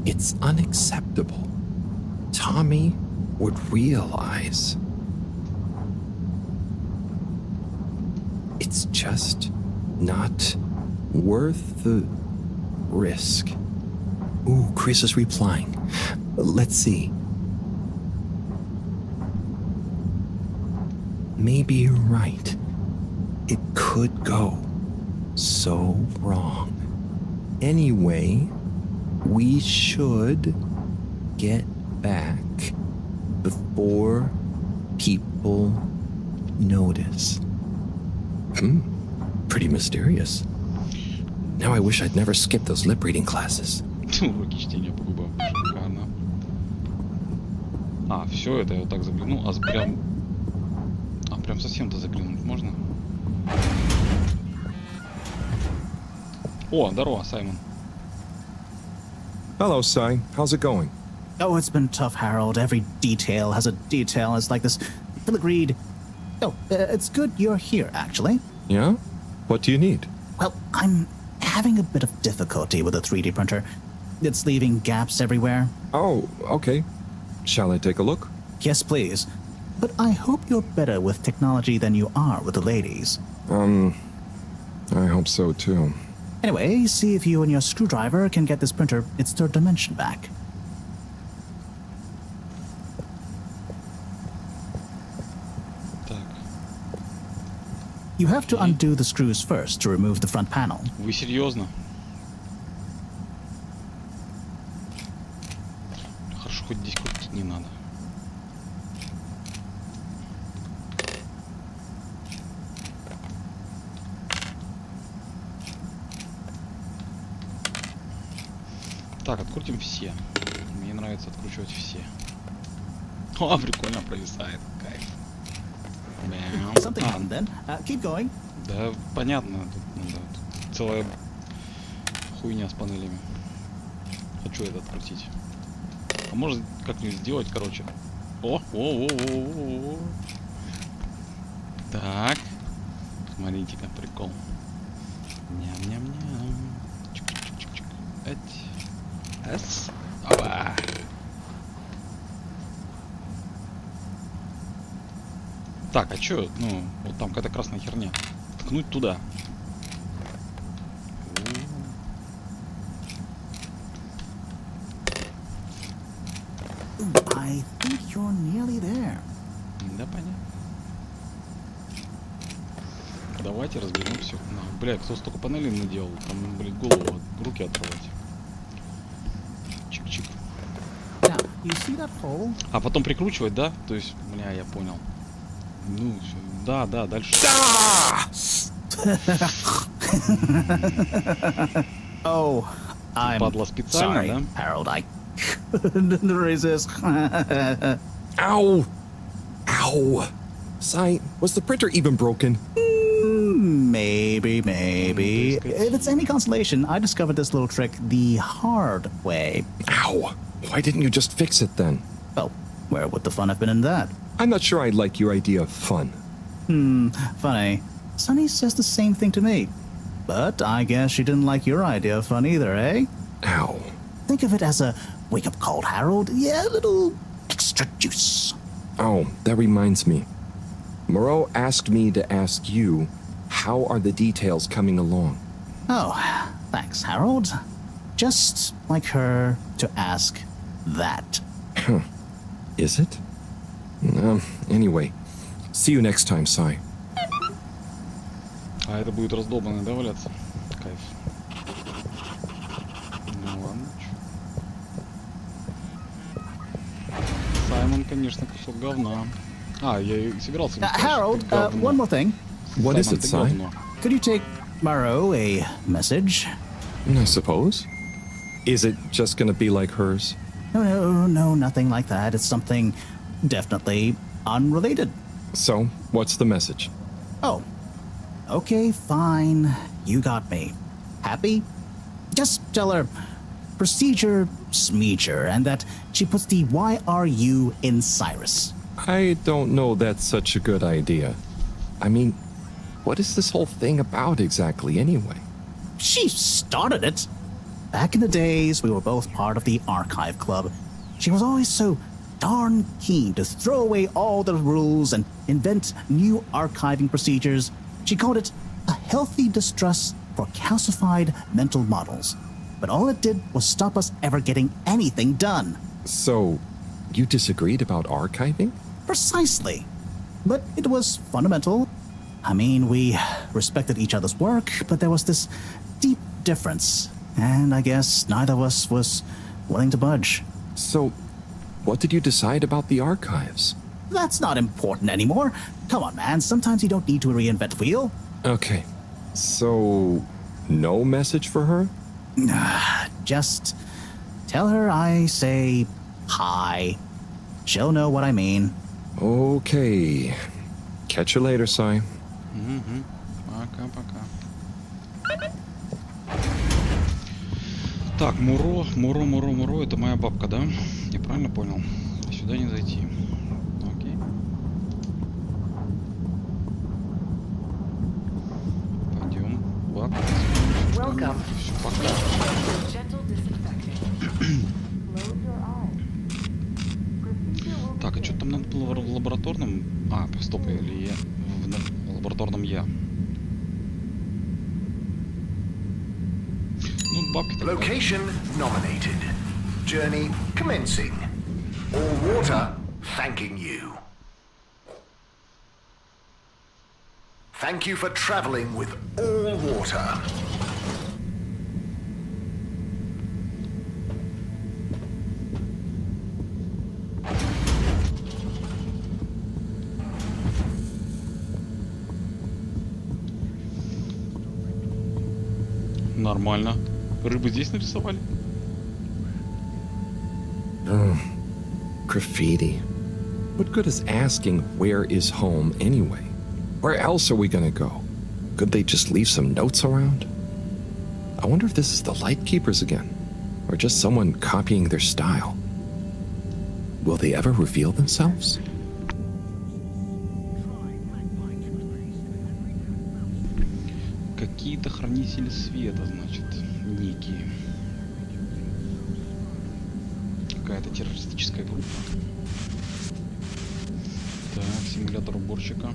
It's unacceptable. Tommy would realize. It's just not worth the risk. Ooh, Chris is replying. Let's see. Maybe you're right. It could go so wrong. Anyway, we should get back before people notice. Pretty mysterious. Now I wish I'd never skipped those lip reading classes. Уроки чтения по губам. Шикарно. А, все, это я вот так заглянул. Прям совсем-то заглянуть можно? О, здорово, Саймон. Hello, Sai. How's it going? Oh, it's been tough, Harold. Every detail has a detail. It's like this filigreed. Oh, it's good you're here, actually. Yeah? What do you need? Well, I'm having a bit of difficulty with the 3D printer. It's leaving gaps everywhere. Oh, okay. Shall I take a look? Yes, please. But I hope you're better with technology than you are with the ladies. I hope so too. Anyway, see if you and your screwdriver can get this printer its third dimension back. You have to undo the screws first to remove the front panel. Вы серьезно? Хорошо, хоть здесь крутить не надо. Так, открутим все. Мне нравится откручивать все. О, прикольно провисает. Кайф. Something happened then. Keep going. Да, понятно. Тут надо целая хуйня с панелями. Хочу это открутить. А может как-нибудь сделать, короче. О. Так. Смотрите-ка, прикол. Ням-ням-ням. Чик-чик-чик-чик. Эс. Опа. Так, а чё? Ну, вот там какая-то красная херня. Ткнуть туда. I think you're nearly there. Да, понятно. Давайте разберем все. Бля, кто столько панелей наделал? Там, блин, голову, руки отрывать. Чик-чик. А потом прикручивать, да? То есть, бля, я понял. Ну, все. Да, дальше. Oh, I'm Падла специально, sorry, да? Harold. I couldn't resist. Ow! Ow! Sai, was the printer even broken? Maybe. If it's any consolation, I discovered this little trick the hard way. Ow! Why didn't you just fix it then? Well, where would the fun have been in that? I'm not sure I like your idea of fun. Funny. Sunny says the same thing to me. But I guess she didn't like your idea of fun either, eh? Ow. Think of it as a wake-up call, Harold. Yeah, a little extra juice. Oh, that reminds me. Moreau asked me to ask you, how are the details coming along? Oh, thanks, Harold. Just like her to ask that. Is it? Anyway, see you next time, Sai. А это будет раздолбанный, да, валяться? Кайф. Ну ладно. Саймон, конечно, кусок говна. А, я и собирался... Harold, one more thing. What is it, Sai? Could you take Moreau a message? I suppose. Is it just gonna be like hers? No, nothing like that. It's something definitely unrelated. So, what's the message? Oh. Okay, fine. You got me. Happy? Just tell her procedure smeeger and that she puts the YRU in Cyrus. I don't know that's such a good idea. I mean, what is this whole thing about exactly anyway? She started it. Back in the days, we were both part of the Archive Club. She was always so darn keen to throw away all the rules and invent new archiving procedures. She called it a healthy distrust for calcified mental models. But all it did was stop us ever getting anything done. So, you disagreed about archiving? Precisely. But it was fundamental. I mean, we respected each other's work, but there was this deep difference. And I guess neither of us was willing to budge. So, what did you decide about the archives? That's not important anymore. Come on, man. Sometimes you don't need to reinvent the wheel. Okay. So, no message for her? Just tell her I say hi. She'll know what I mean. Okay. Catch you later, Sai. Пока-пока. Так, Муро, это моя бабка, да? Я правильно понял? Сюда не зайти. Окей. Пойдем. Ладно. Все, пока. Так, а что там надо было в лабораторном? А, стоп, или я в лабораторном я. Ну, бабки. Location nominated. Journey commencing. All water thanking you. Thank you for traveling with all water. Нормально. Рыбы здесь нарисовали? Graffiti. What good is asking where is home anyway? Where else are we gonna go? Could they just leave some notes around? I wonder if this is the Lightkeepers again, or just someone copying their style. Will they ever reveal themselves? Какие-то хранители света, значит, некие. Какая-то террористическая группа. Так, симулятор уборщика.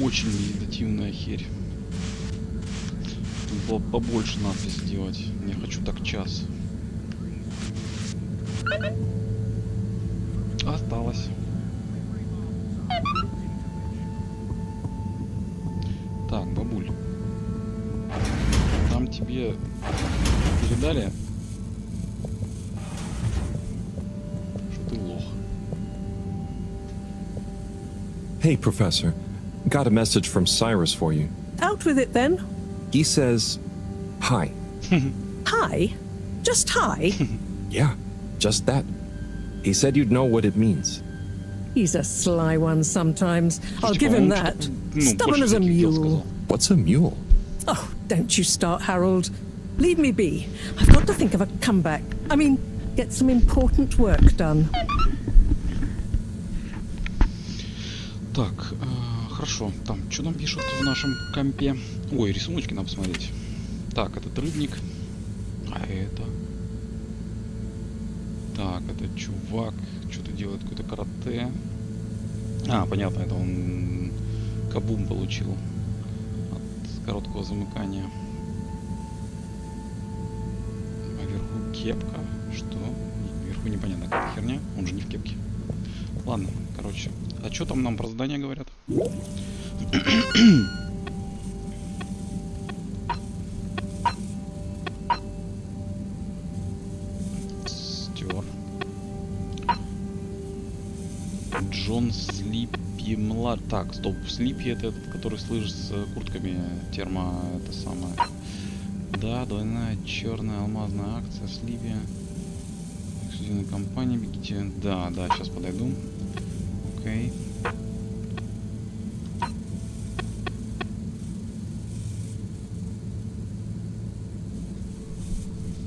Очень медитативная херь. Тут было побольше надпись сделать. Не хочу так час. Осталось. Так, бабуль. Там тебе передали, что ты лох. Hey, Professor. Got a message from Cyrus for you. Out with it then. He says, hi. Hi? Just hi? Yeah, just that. He said you'd know what it means. He's a sly one sometimes. I'll give him that. Stubborn as a mule. What's a mule? Oh, don't you start, Harold. Leave me be. I've got to think of a comeback. I mean, get some important work done. Так, хорошо. Там, что нам пишут в нашем компе? Ой, рисуночки надо посмотреть. Так, этот рыбник. А это? Так, это чувак. Что-то делает, какое-то карате. А, понятно, это он кабум получил от короткого замыкания. А вверху кепка. Что? Вверху непонятно, какая херня. Он же не в кепке. Ладно, короче. А что там нам про задание говорят? Стер. Джон Слипи млад. Так, стоп. Слипи это этот, который слышит с куртками термо. Это самое. Да, двойная черная алмазная акция Слипи. Эксклюзивная компания, бегите. Да, сейчас подойду. Окей.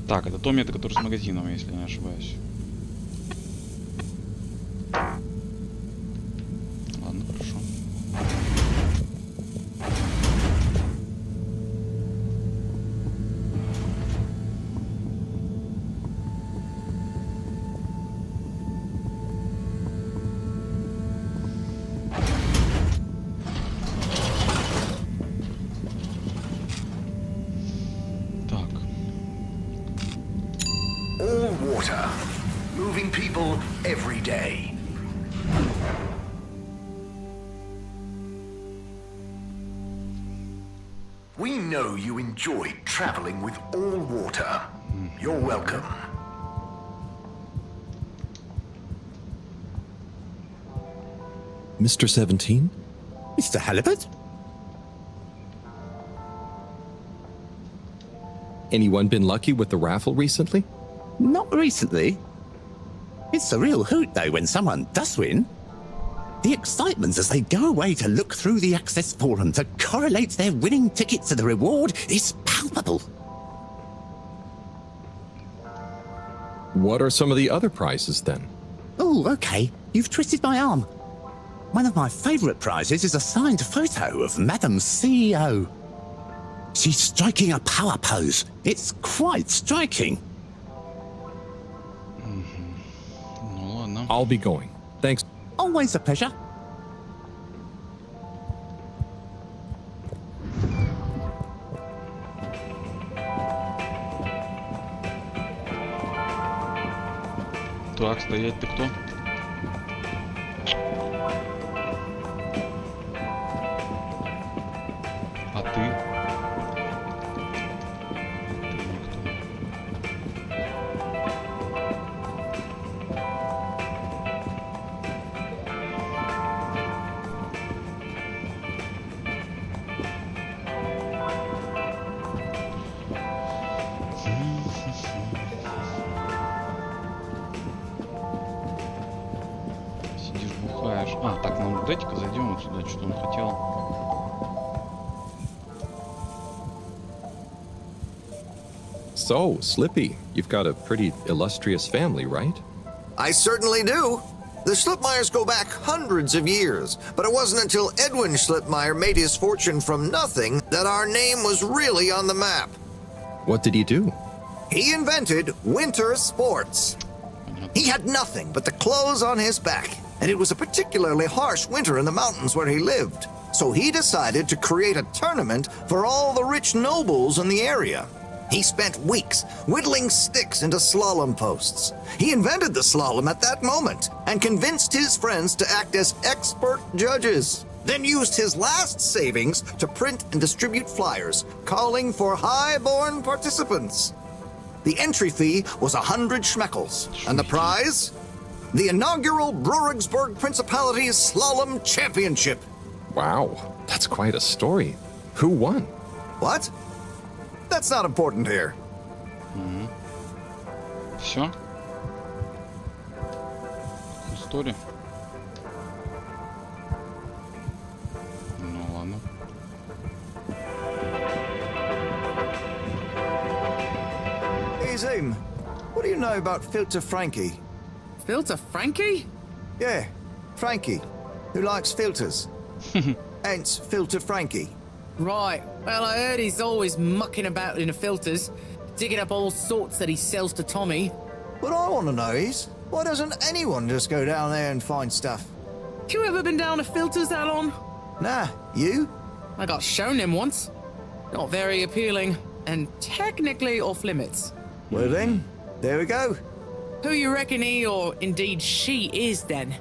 Так, это Томми, это который с магазином, если не ошибаюсь. Ладно, хорошо. All water, moving people every day. We know you enjoy traveling with all water. You're welcome. Mr. 17? Mr. Halibut? Anyone been lucky with the raffle recently? Not recently. It's a real hoot, though, when someone does win. The excitement as they go away to look through the access forum to correlate their winning ticket to the reward is palpable. What are some of the other prizes, then? Oh, okay. You've twisted my arm. One of my favourite prizes is a signed photo of Madam CEO. She's striking a power pose. It's quite striking. I'll be going. Thanks. Always a pleasure. Так, стоять ты кто? А ты? Сидишь, бухаешь. А, так, ну дайте-ка зайдем вот сюда, что он хотел. So, Slippy, you've got a pretty illustrious family, right? I certainly do. The Schlipmeyers go back hundreds of years, but it wasn't until Edwin Schlipmeyer made his fortune from nothing that our name was really on the map. What did he do? He invented winter sports. He had nothing but the clothes on his back, and it was a particularly harsh winter in the mountains where he lived. So he decided to create a tournament for all the rich nobles in the area. He spent weeks whittling sticks into slalom posts. He invented the slalom at that moment and convinced his friends to act as expert judges. Then used his last savings to print and distribute flyers calling for high-born participants. The entry fee was 100 schmeckles, and the prize? The inaugural Brurigsburg Principalities Slalom Championship. Wow, that's quite a story. Who won? What? That's not important here. Все? История? Ну ладно. Hey Zoom, what do you know about Filter Frankie? Filter Frankie? Yeah, Frankie, who likes filters. Hence, Filter Frankie. Right. Well, I heard he's always mucking about in the filters, digging up all sorts that he sells to Tommy. What I want to know is, why doesn't anyone just go down there and find stuff? You ever been down to filters, Alon? Nah, you? I got shown him once. Not very appealing, and technically off limits. Well then, there we go. Who you reckon he, or indeed she, is then?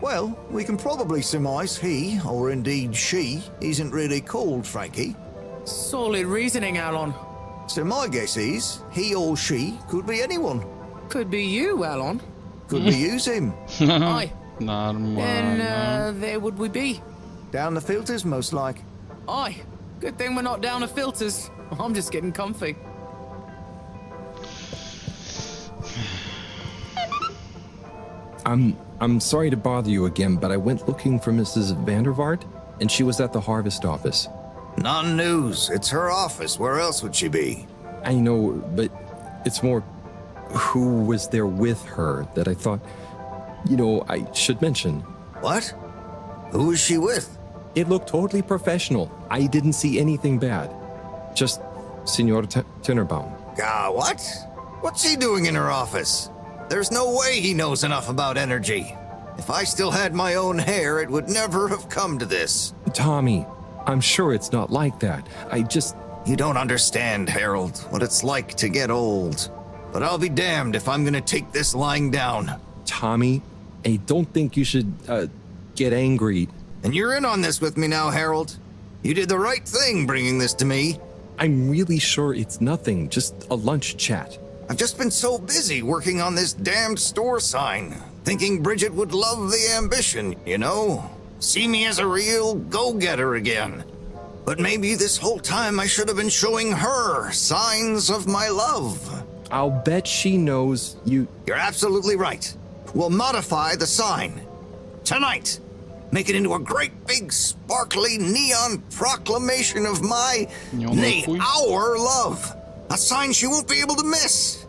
Well, we can probably surmise he, or indeed she, isn't really called Frankie. Solid reasoning, Alon. So my guess is, he or she could be anyone. Could be you, Alon. Could be you, Sim. Aye. Нормально. Then there would we be? Down the filters, most like. Aye. Good thing we're not down to filters. I'm just getting comfy. I'm sorry to bother you again, but I went looking for Mrs. Vandervaart, and she was at the harvest office. Non news. It's her office. Where else would she be? I know, but it's more who was there with her that I thought, I should mention. What? Who was she with? It looked totally professional. I didn't see anything bad. Just Senor Tinnerbaum. What? What's he doing in her office? There's no way he knows enough about energy. If I still had my own hair, it would never have come to this. Tommy, I'm sure it's not like that. You don't understand, Harold, what it's like to get old. But I'll be damned if I'm gonna take this lying down. Tommy, I don't think you should, get angry. And you're in on this with me now, Harold. You did the right thing bringing this to me. I'm really sure it's nothing, just a lunch chat. I've just been so busy working on this damned store sign, thinking Bridget would love the ambition, you know? See me as a real go-getter again. But maybe this whole time I should have been showing her signs of my love. I'll bet she knows you... You're absolutely right. We'll modify the sign. Tonight. Make it into a great big sparkly neon proclamation of my, nay, our love. A sign she won't be able to miss.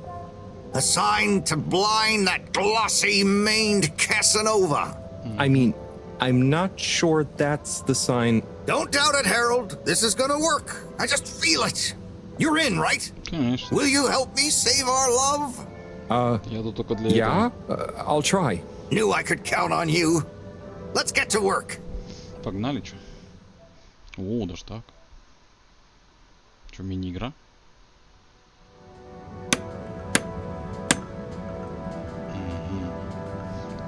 A sign to blind that glossy-maned Casanova. I mean, I'm not sure that's the sign... Don't doubt it, Harold. This is gonna work. I just feel it. You're in, right? Will you help me save our love? Yeah, I'll try. Knew I could count on you. Let's get to work. Погнали, чё? О, даже так. Чё, мини-игра?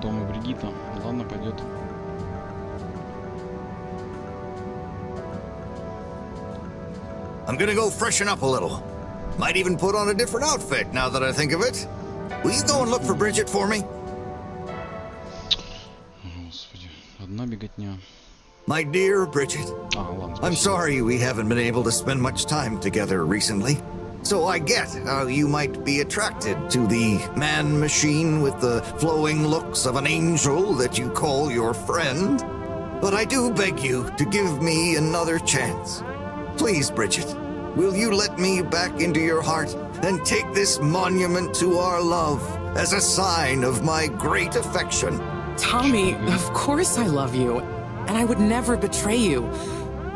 Том и Бригитта. Ладно, пойдет. I'm gonna go freshen up a little. Might even put on a different outfit now that I think of it. Will you go and look for Bridget for me? Господи, одна беготня. My dear Bridget, ладно, I'm sorry we haven't been able to spend much time together recently. So I get how you might be attracted to the man-machine with the flowing looks of an angel that you call your friend. But I do beg you to give me another chance. Please, Bridget, will you let me back into your heart and take this monument to our love as a sign of my great affection? Tommy, of course I love you, and I would never betray you.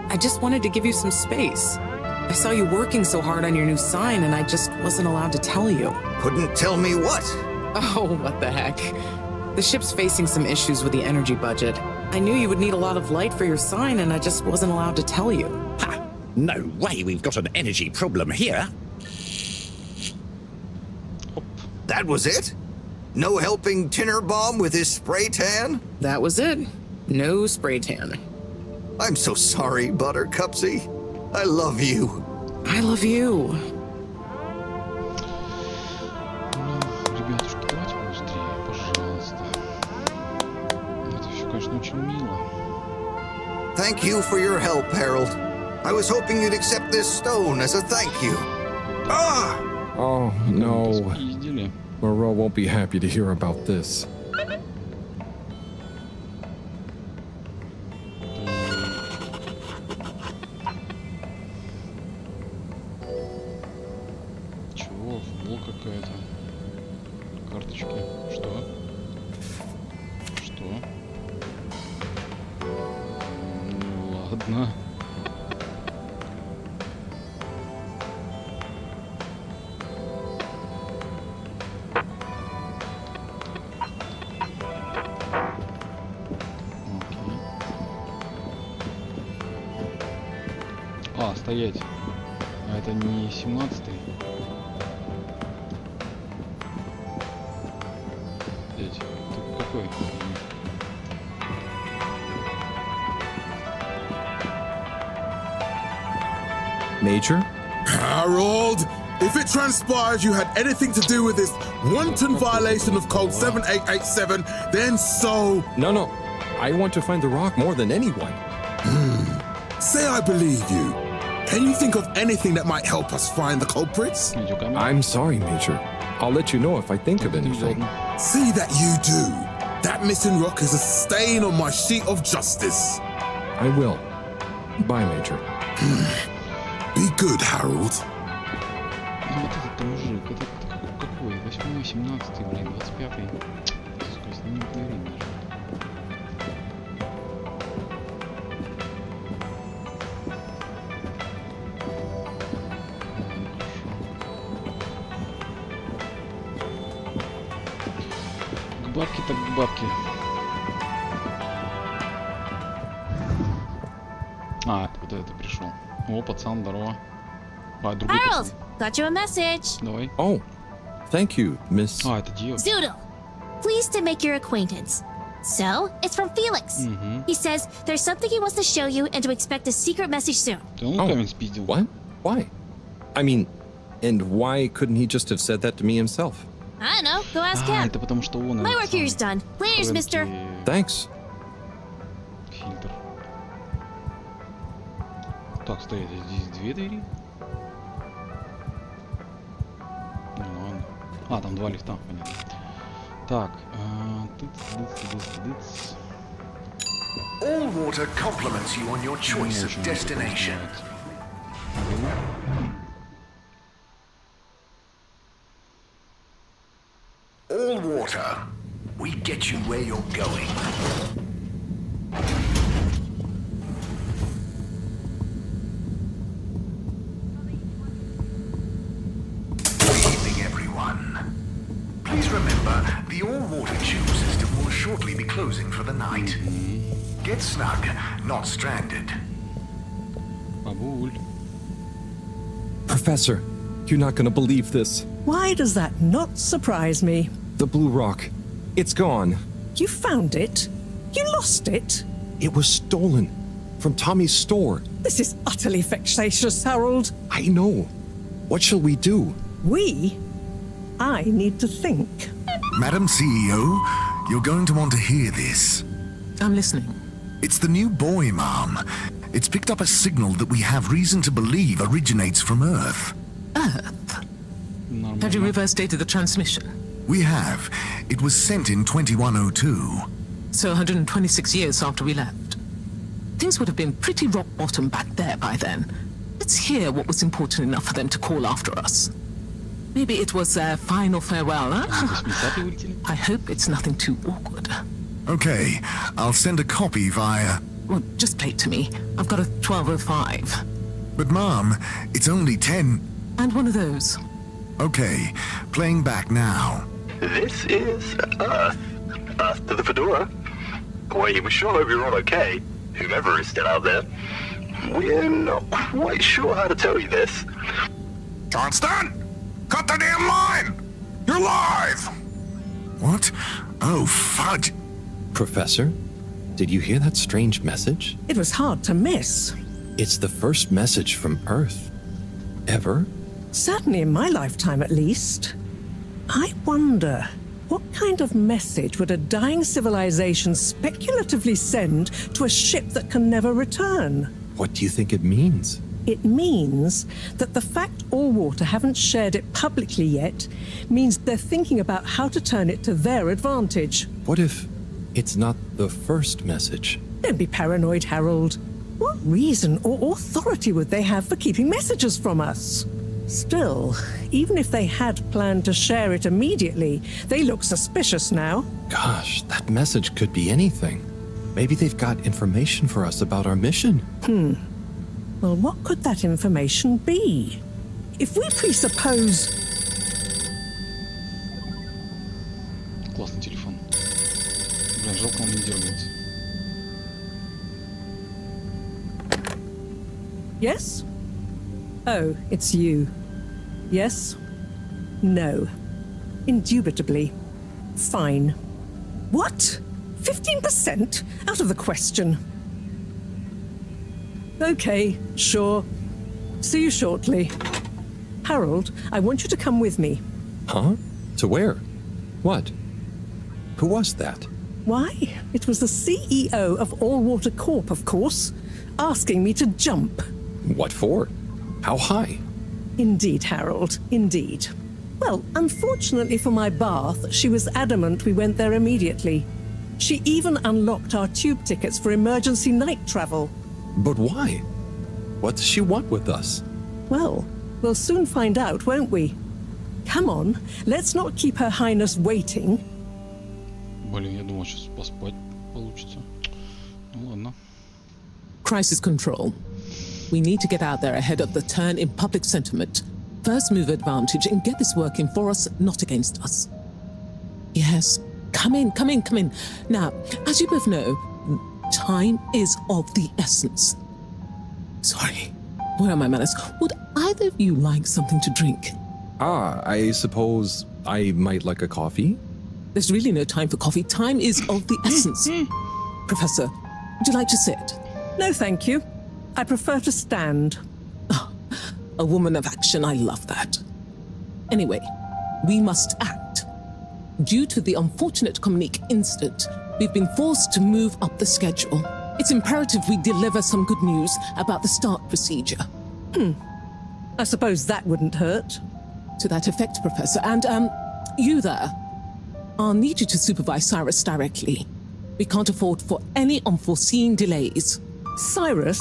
I just wanted to give you some space. I saw you working so hard on your new sign, and I just wasn't allowed to tell you. Couldn't tell me what? Oh, what the heck. The ship's facing some issues with the energy budget. I knew you would need a lot of light for your sign, and I just wasn't allowed to tell you. Ha! No way we've got an energy problem here. That was it? No helping Tinnerbomb with his spray tan? That was it. No spray tan. I'm so sorry, Buttercupsy. I love you. I love you. Ребятушки, давайте побыстрее, пожалуйста. Это все, конечно, очень мило. Thank you for your help, Harold. I was hoping you'd accept this stone as a thank you. Ah! Oh, no. Moreau won't be happy to hear about this. Чего? Футбол какая-то. Карточки. Что? Что? Ну, ладно. Стоять. А это не 17-й. Блять, ты какой? Major? Harold, if it transpires you had anything to do with this wanton violation of Code 7887, then so... No. I want to find the rock more than anyone. Say I believe you. Can you think of anything that might help us find the culprits? I'm sorry, Major. I'll let you know if I think of anything. See that you do. That missing rock is a stain on my sheet of justice. I will. Bye, Major. Be good, Harold. Ну вот этот мужик, это какой? 8-й, 17-й, блин, 25-й. Сука, с ним не поговорим даже. Бабки так бабки. А, вот это пришел. О, пацан, здорово. А, другой Harold, пацан. got you a message. Давай. Oh, thank you, Miss... А, это девушка. Zoodle, pleased to make your acquaintance. So, it's from Felix. He says there's something he wants to show you and to expect a secret message soon. What? Why? I mean, and why couldn't he just have said that to me himself? I don't know. Go ask him. Это потому что он My work here is done. Laters, mister. Thanks. Фильтр. Так, стоит здесь две двери. Ну ладно. А, там два лифта, понятно. Так, All water compliments you on your choice of destination. All water, we get you where you're going. Good evening, everyone. Please remember, the all-water tube system will shortly be closing for the night. Get snug, not stranded. Professor, you're not gonna believe this. Why does that not surprise me? The blue rock. It's gone. You found it? You lost it? It was stolen from Tommy's store. This is utterly vexatious, Harold. I know. What shall we do? We? I need to think. Madam CEO, you're going to want to hear this. I'm listening. It's the new buoy, Ma'am. It's picked up a signal that we have reason to believe originates from Earth. Earth? Have you reverse dated the transmission? We have. It was sent in 2102. So 126 years after we left. Things would have been pretty rock bottom back there by then. Let's hear what was important enough for them to call after us. Maybe it was their final farewell, huh? I hope it's nothing too awkward. Okay, I'll send a copy via... Well, just play it to me. I've got a 1205. But, Ma'am, it's only 10... And one of those. Okay, playing back now. This is Earth. Earth to the Fedora. We sure hope you're all okay, whomever is still out there. We're not quite sure how to tell you this. Johnston! Cut the damn line! You're live! What? Oh, fudge. Professor, did you hear that strange message? It was hard to miss. It's the first message from Earth. Ever? Certainly in my lifetime, at least. I wonder, what kind of message would a dying civilization speculatively send to a ship that can never return? What do you think it means? It means that the fact all water haven't shared it publicly yet means they're thinking about how to turn it to their advantage. What if it's not the first message? Don't be paranoid, Harold. What reason or authority would they have for keeping messages from us? Still, even if they had planned to share it immediately, they look suspicious now. Gosh, that message could be anything. Maybe they've got information for us about our mission. Well, what could that information be? If we presuppose... Классный телефон. Блин, жалко, он не дергается. Yes? Oh, it's you. Yes? No. Indubitably. Fine. What? 15%? Out of the question. Okay, sure. See you shortly. Harold, I want you to come with me. Huh? To where? What? Who was that? Why, it was the CEO of All Water Corp, of course, asking me to jump. What for? How high? Indeed, Harold, indeed. Well, unfortunately for my bath, she was adamant we went there immediately. She even unlocked our tube tickets for emergency night travel. But why? What does she want with us? Well, we'll soon find out, won't we? Come on, let's not keep Her Highness waiting. Блин, я думал, сейчас поспать получится. Ну ладно. Crisis control. We need to get out there ahead of the turn in public sentiment. First move advantage and get this working for us, not against us. Yes, come in. Now, as you both know, time is of the essence. Sorry, where are my manners? Would either of you like something to drink? I suppose I might like a coffee. There's really no time for coffee. Time is of the essence. Professor, would you like to sit? No, thank you. I prefer to stand. A woman of action, I love that. Anyway, we must act. Due to the unfortunate Communique incident, we've been forced to move up the schedule. It's imperative we deliver some good news about the start procedure. I suppose that wouldn't hurt. To that effect, Professor. And, you there. I'll need you to supervise Cyrus directly. We can't afford for any unforeseen delays. Cyrus,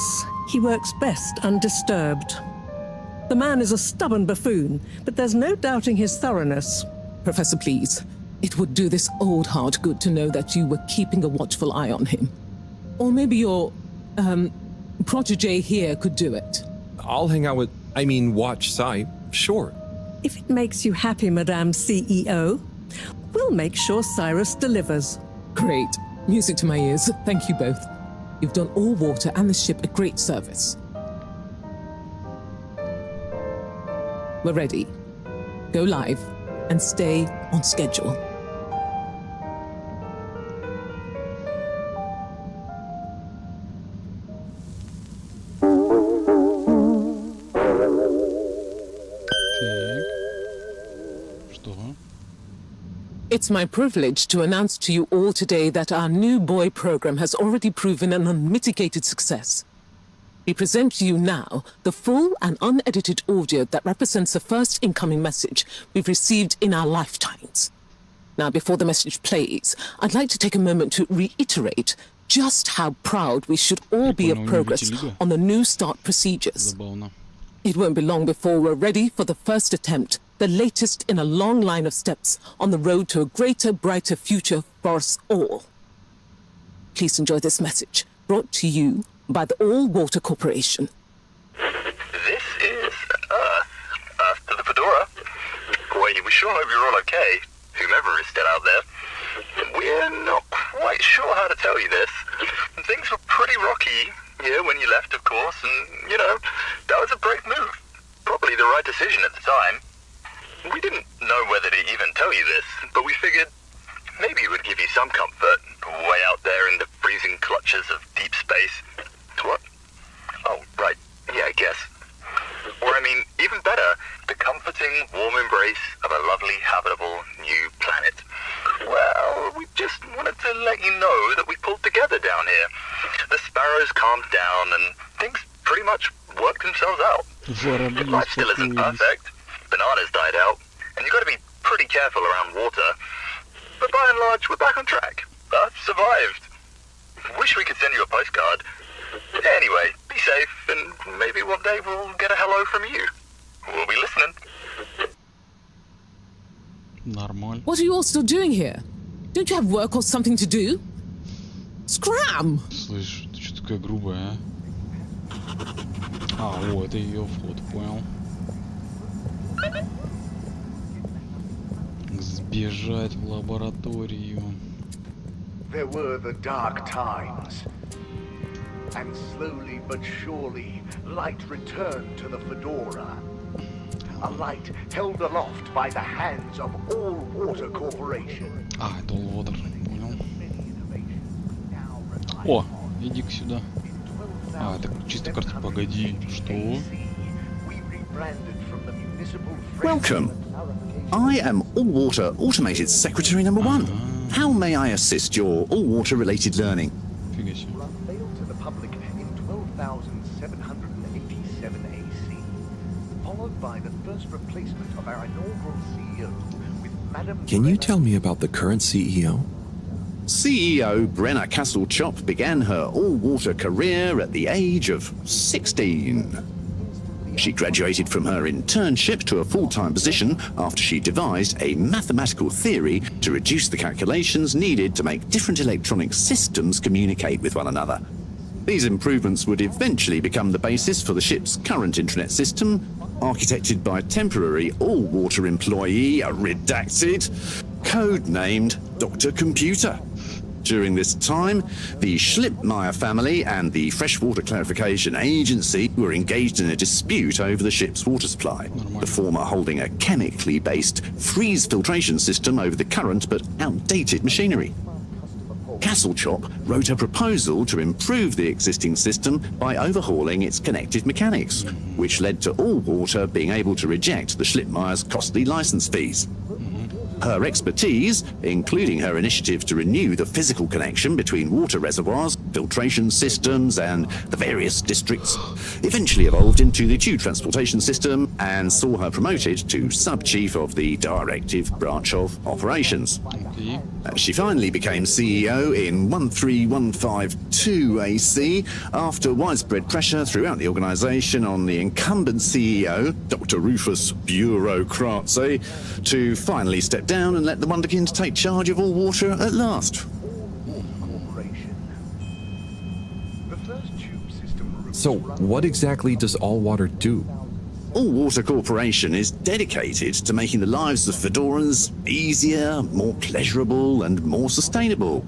he works best undisturbed. The man is a stubborn buffoon, but there's no doubting his thoroughness. Professor, please. It would do this old heart good to know that you were keeping a watchful eye on him. Or maybe your, protege here could do it. I'll hang out with, watch Cy, sure. If it makes you happy, Madame CEO, we'll make sure Cyrus delivers. Great. Music to my ears. Thank you both. You've done All Water and the ship a great service. We're ready. Go live and stay on schedule. It's my privilege to announce to you all today that our new boy program has already proven an unmitigated success. We present to you now the full and unedited audio that represents the first incoming message we've received in our lifetimes. Now, before the message plays, I'd like to take a moment to reiterate just how proud we should all be of progress on the new start procedures. It won't be long before we're ready for the first attempt, the latest in a long line of steps on the road to a greater, brighter future for us all. Please enjoy this message, brought to you by the All Water Corporation. This is Earth. Earth to the Fedora. We sure hope you're all okay, whomever is still out there. We're not quite sure how to tell you this. Things were pretty rocky here when you left, of course, and, that was a brave move. Probably the right decision at the time. We didn't know whether to even tell you this, but we figured maybe it would give you some comfort, way out there in the freezing clutches of deep space. What? Oh, right. Yeah, I guess. Or, even better, the comforting, warm embrace of a lovely, habitable new planet. Well, we just wanted to let you know that we pulled together down here. The sparrows calmed down and things pretty much worked themselves out. Life still isn't perfect. Bananas died out, and you've got to be pretty careful around water. But by and large, we're back on track. Earth survived. Wish we could send you a postcard. Anyway, be safe, and maybe one day we'll get a hello from you. We'll be listening. Нормально. What are you all still doing here? Don't you have work or something to do? Scram! Слышь, ты что такая грубая, а? Это ее вход, понял. Сбежать в лабораторию. There were the dark times. And slowly but surely, light returned to the Fedora. A light held aloft by the hands of All Water Corporation. Это All Water, понял. О, иди-ка сюда. Это чисто карта. Погоди, что? Welcome. I am All Water Automated Secretary number 1. How may I assist your All Water related learning? Unveiled to the public in 12,787 AC, followed by the first replacement of our inaugural CEO with Madame. Can you tell me about the current CEO? CEO Brenna Castle-Chop began her all-water career at the age of 16. She graduated from her internship to a full-time position after she devised a mathematical theory to reduce the calculations needed to make different electronic systems communicate with one another. These improvements would eventually become the basis for the ship's current intranet system, architected by a temporary all-water employee, redacted, codenamed Dr. Computer. During this time, the Schlippmeyer family and the Freshwater Clarification Agency were engaged in a dispute over the ship's water supply, the former holding a chemically based freeze filtration system over the current but outdated machinery. Castlechop wrote a proposal to improve the existing system by overhauling its connected mechanics, which led to All Water being able to reject the Schlippmeyer's costly license fees. Her expertise, including her initiative to renew the physical connection between water reservoirs, filtration systems, and the various districts, eventually evolved into the tube transportation system and saw her promoted to sub-chief of the directive branch of operations. She finally became CEO in 13152 AC after widespread pressure throughout the organization on the incumbent CEO, Dr. Rufus Bureaucracy, to finally step down and let the Wonderkind take charge of All Water at last. So, what exactly does All Water do? All Water Corporation is dedicated to making the lives of Fedorans easier, more pleasurable, and more sustainable.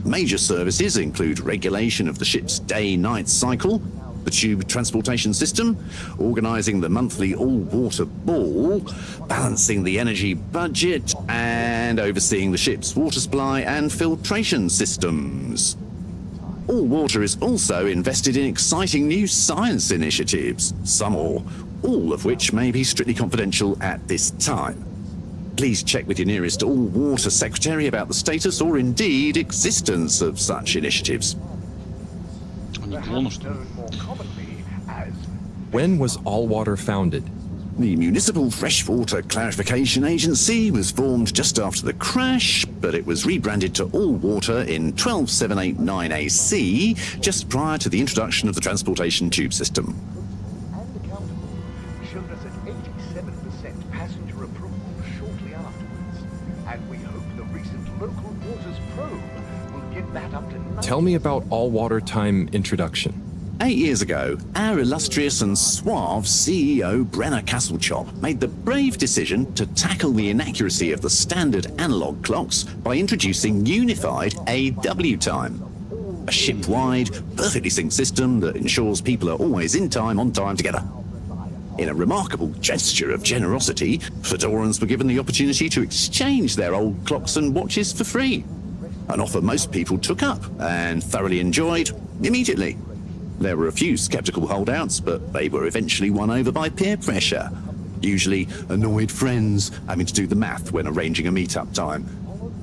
Major services include regulation of the ship's day-night cycle, the tube transportation system, organising the monthly all-water ball, balancing the energy budget, and overseeing the ship's water supply and filtration systems. All Water is also invested in exciting new science initiatives, some or all of which may be strictly confidential at this time. Please check with your nearest All Water secretary about the status or indeed existence of such initiatives. When was All Water founded? The Municipal Freshwater Clarification Agency was formed just after the crash, but it was rebranded to All Water in 12789 AC, just prior to the introduction of the transportation tube system. Showed us an 87% passenger approval shortly afterwards, and we hope the recent local waters probe will get that up to 90%. Tell me about All Water Time introduction. 8 years ago, our illustrious and suave CEO Brenner Castlechop made the brave decision to tackle the inaccuracy of the standard analog clocks by introducing unified AW time, a ship-wide, perfectly synced system that ensures people are always in time, on time together. In a remarkable gesture of generosity, Fedorans were given the opportunity to exchange their old clocks and watches for free, an offer most people took up and thoroughly enjoyed immediately. There were a few skeptical holdouts, but they were eventually won over by peer pressure. Usually annoyed friends having to do the math when arranging a meet-up time,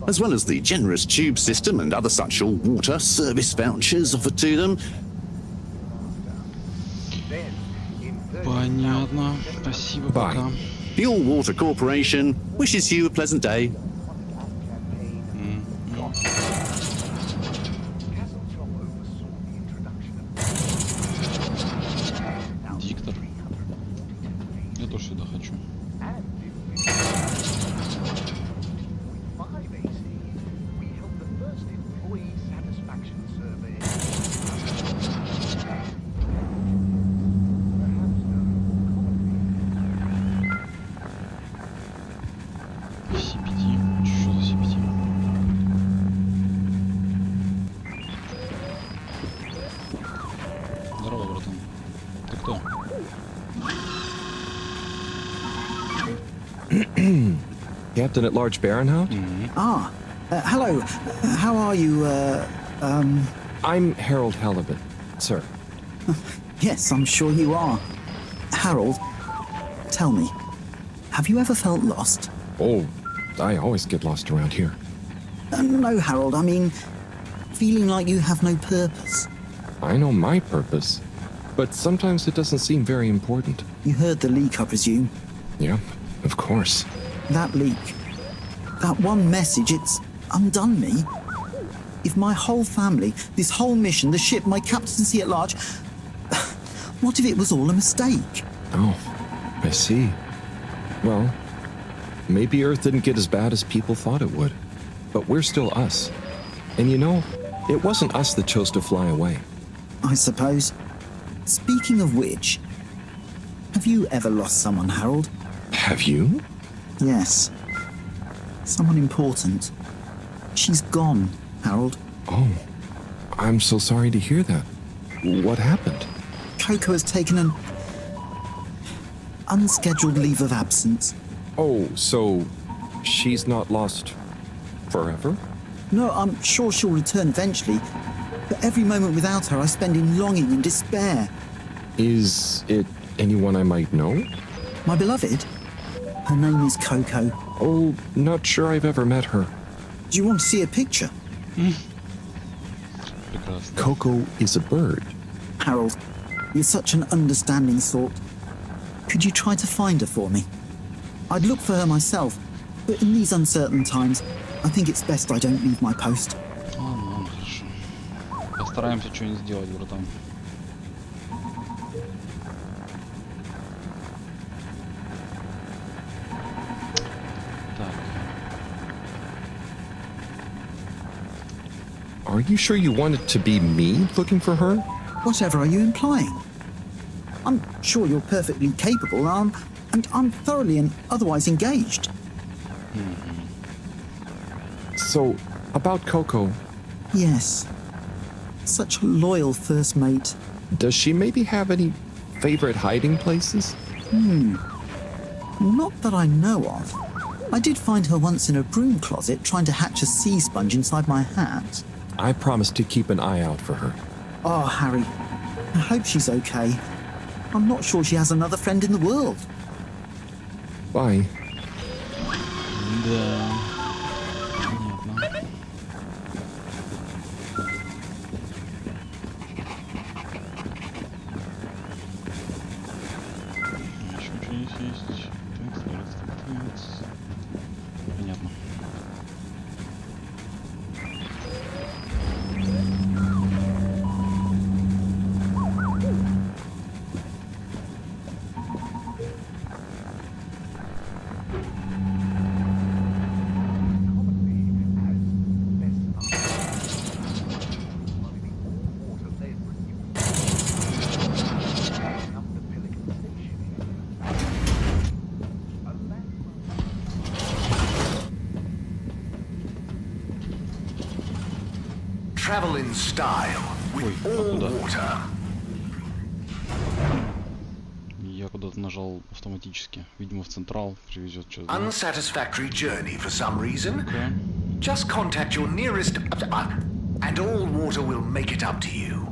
as well as the generous tube system and other such All Water service vouchers offered to them. Понятно. Спасибо, пока. The All Water Corporation wishes you a pleasant day. Диктор. Я тоже сюда хочу. CPD. Что за CPD? Здорово, братан. Ты кто? Captain at Large Baronhout? Hello. How are you, I'm Harold Halibut, sir. Yes, I'm sure you are. Harold, tell me, have you ever felt lost? Oh, I always get lost around here. No, Harold, I mean, feeling like you have no purpose. I know my purpose, but sometimes it doesn't seem very important. You heard the leak, I presume? Yeah, of course. That leak, that one message, it's undone me. If my whole family, this whole mission, the ship, my captaincy at large, what if it was all a mistake? Oh, I see. Well, maybe Earth didn't get as bad as people thought it would. But we're still us. And you know, it wasn't us that chose to fly away. I suppose. Speaking of which, have you ever lost someone, Harold? Have you? Yes. Someone important. She's gone, Harold. Oh, I'm so sorry to hear that. What happened? Coco has taken an unscheduled leave of absence. Oh, so she's not lost forever? No, I'm sure she'll return eventually. But every moment without her I spend in longing and despair. Is it anyone I might know? My beloved? Her name is Coco. Oh, not sure I've ever met her. Do you want to see a picture? Coco is a bird. Harold, you're such an understanding sort. Could you try to find her for me? I'd look for her myself, but in these uncertain times, I think it's best I don't leave my post. Ладно, хорошо. Постараемся что-нибудь сделать, братан. Are you sure you want it to be me looking for her? Whatever are you implying? I'm sure you're perfectly capable, and I'm thoroughly and otherwise engaged. So, about Coco. Yes. Such a loyal first mate. Does she maybe have any favorite hiding places? Not that I know of. I did find her once in a broom closet trying to hatch a sea sponge inside my hat. I promised to keep an eye out for her. Oh, Harry. I hope she's okay. I'm not sure she has another friend in the world. Bye. Да. Понятно. Еще что-нибудь есть. Так. Понятно. Travel in style with all water. Я куда-то нажал автоматически. Видимо, в Централ привезет что-то. Unsatisfactory journey for some reason? Just contact your nearest... and all water will make it up to you.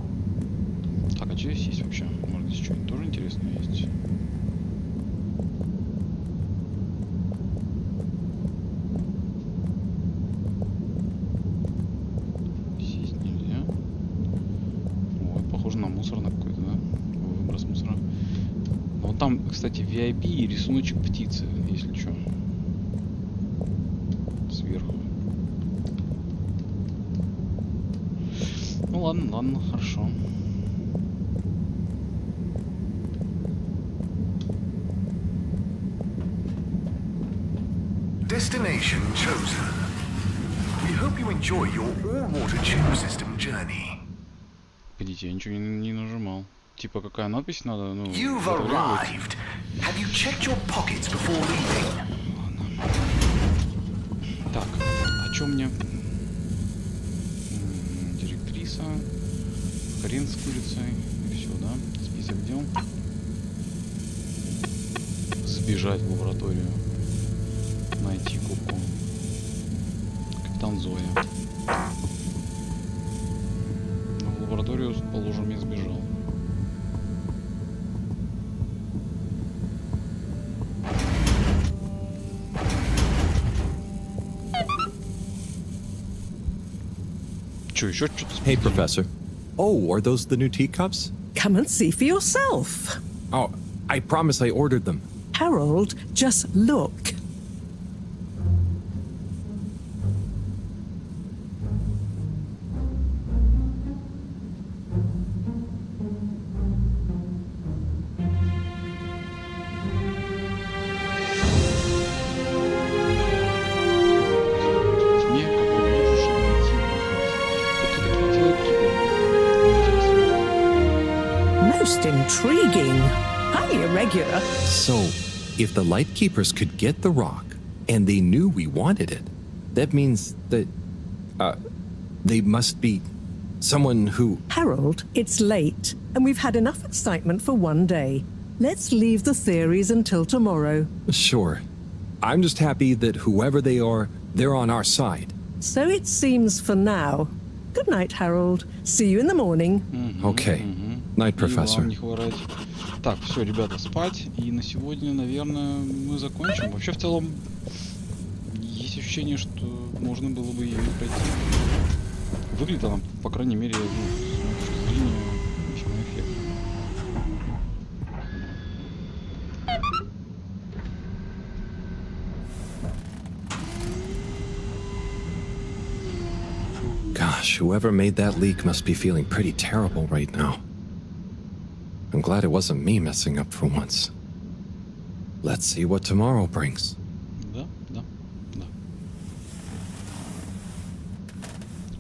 Так, а что здесь есть вообще? Может, здесь что-нибудь тоже интересное есть? Сесть нельзя. Вот, похоже на мусор на какой-то, да? Выброс мусора. Но вот там, кстати, VIP и рисуночек птицы, если что. Сверху. Ну ладно, ладно, хорошо. Destination chosen. We hope you enjoy your all-water tube system journey. Погодите, я ничего не нажимал. Типа какая надпись надо, ну... You've arrived. Have you checked your pockets before leaving? Ладно. Так, а чё мне? Директриса. Хрен с курицей. И все, да? Список дел. Сбежать в лабораторию. Найти Коко. Капитан Зоя. Но в лабораторию, положим, я сбежал. Чё, еще что-то? Hey, Professor. Oh, are those the new teacups? Come and see for yourself. Oh, I promise I ordered them. Harold, just look. Most intriguing. Highly irregular. So, if the Lightkeepers could get the rock, and they knew we wanted it, that means that... They must be someone who... Harold, it's late, and we've had enough excitement for one day. Let's leave the theories until tomorrow. Sure. I'm just happy that whoever they are, they're on our side. So it seems for now. Good night, Harold. See you in the morning. Okay. Night, Professor. Не хворать. Так, все, ребята, спать. И на сегодня, наверное, мы закончим. Вообще, в целом, есть ощущение, что можно было бы ее пройти. Выглядит она, по крайней мере, ну, с моей точки зрения, весьма эффектно. Gosh, whoever made that leak must be feeling pretty terrible right now. I'm glad it wasn't me messing up for once. Let's see what tomorrow brings. Да.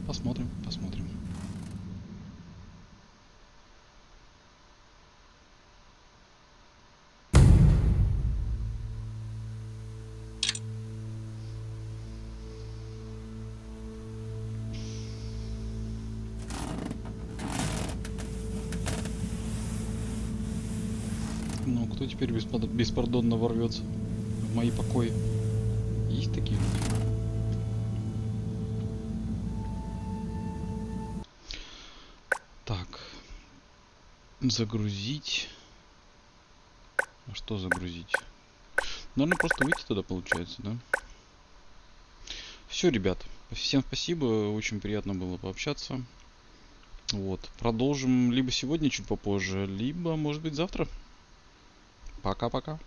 Посмотрим. Ну, кто теперь беспардонно ворвется в мои покои? Есть такие люди? Так. Загрузить. А что загрузить? Наверное, просто выйти туда получается, да? Все, ребят. Всем спасибо. Очень приятно было пообщаться. Вот. Продолжим либо сегодня чуть попозже, либо, может быть, завтра. Пока-пока.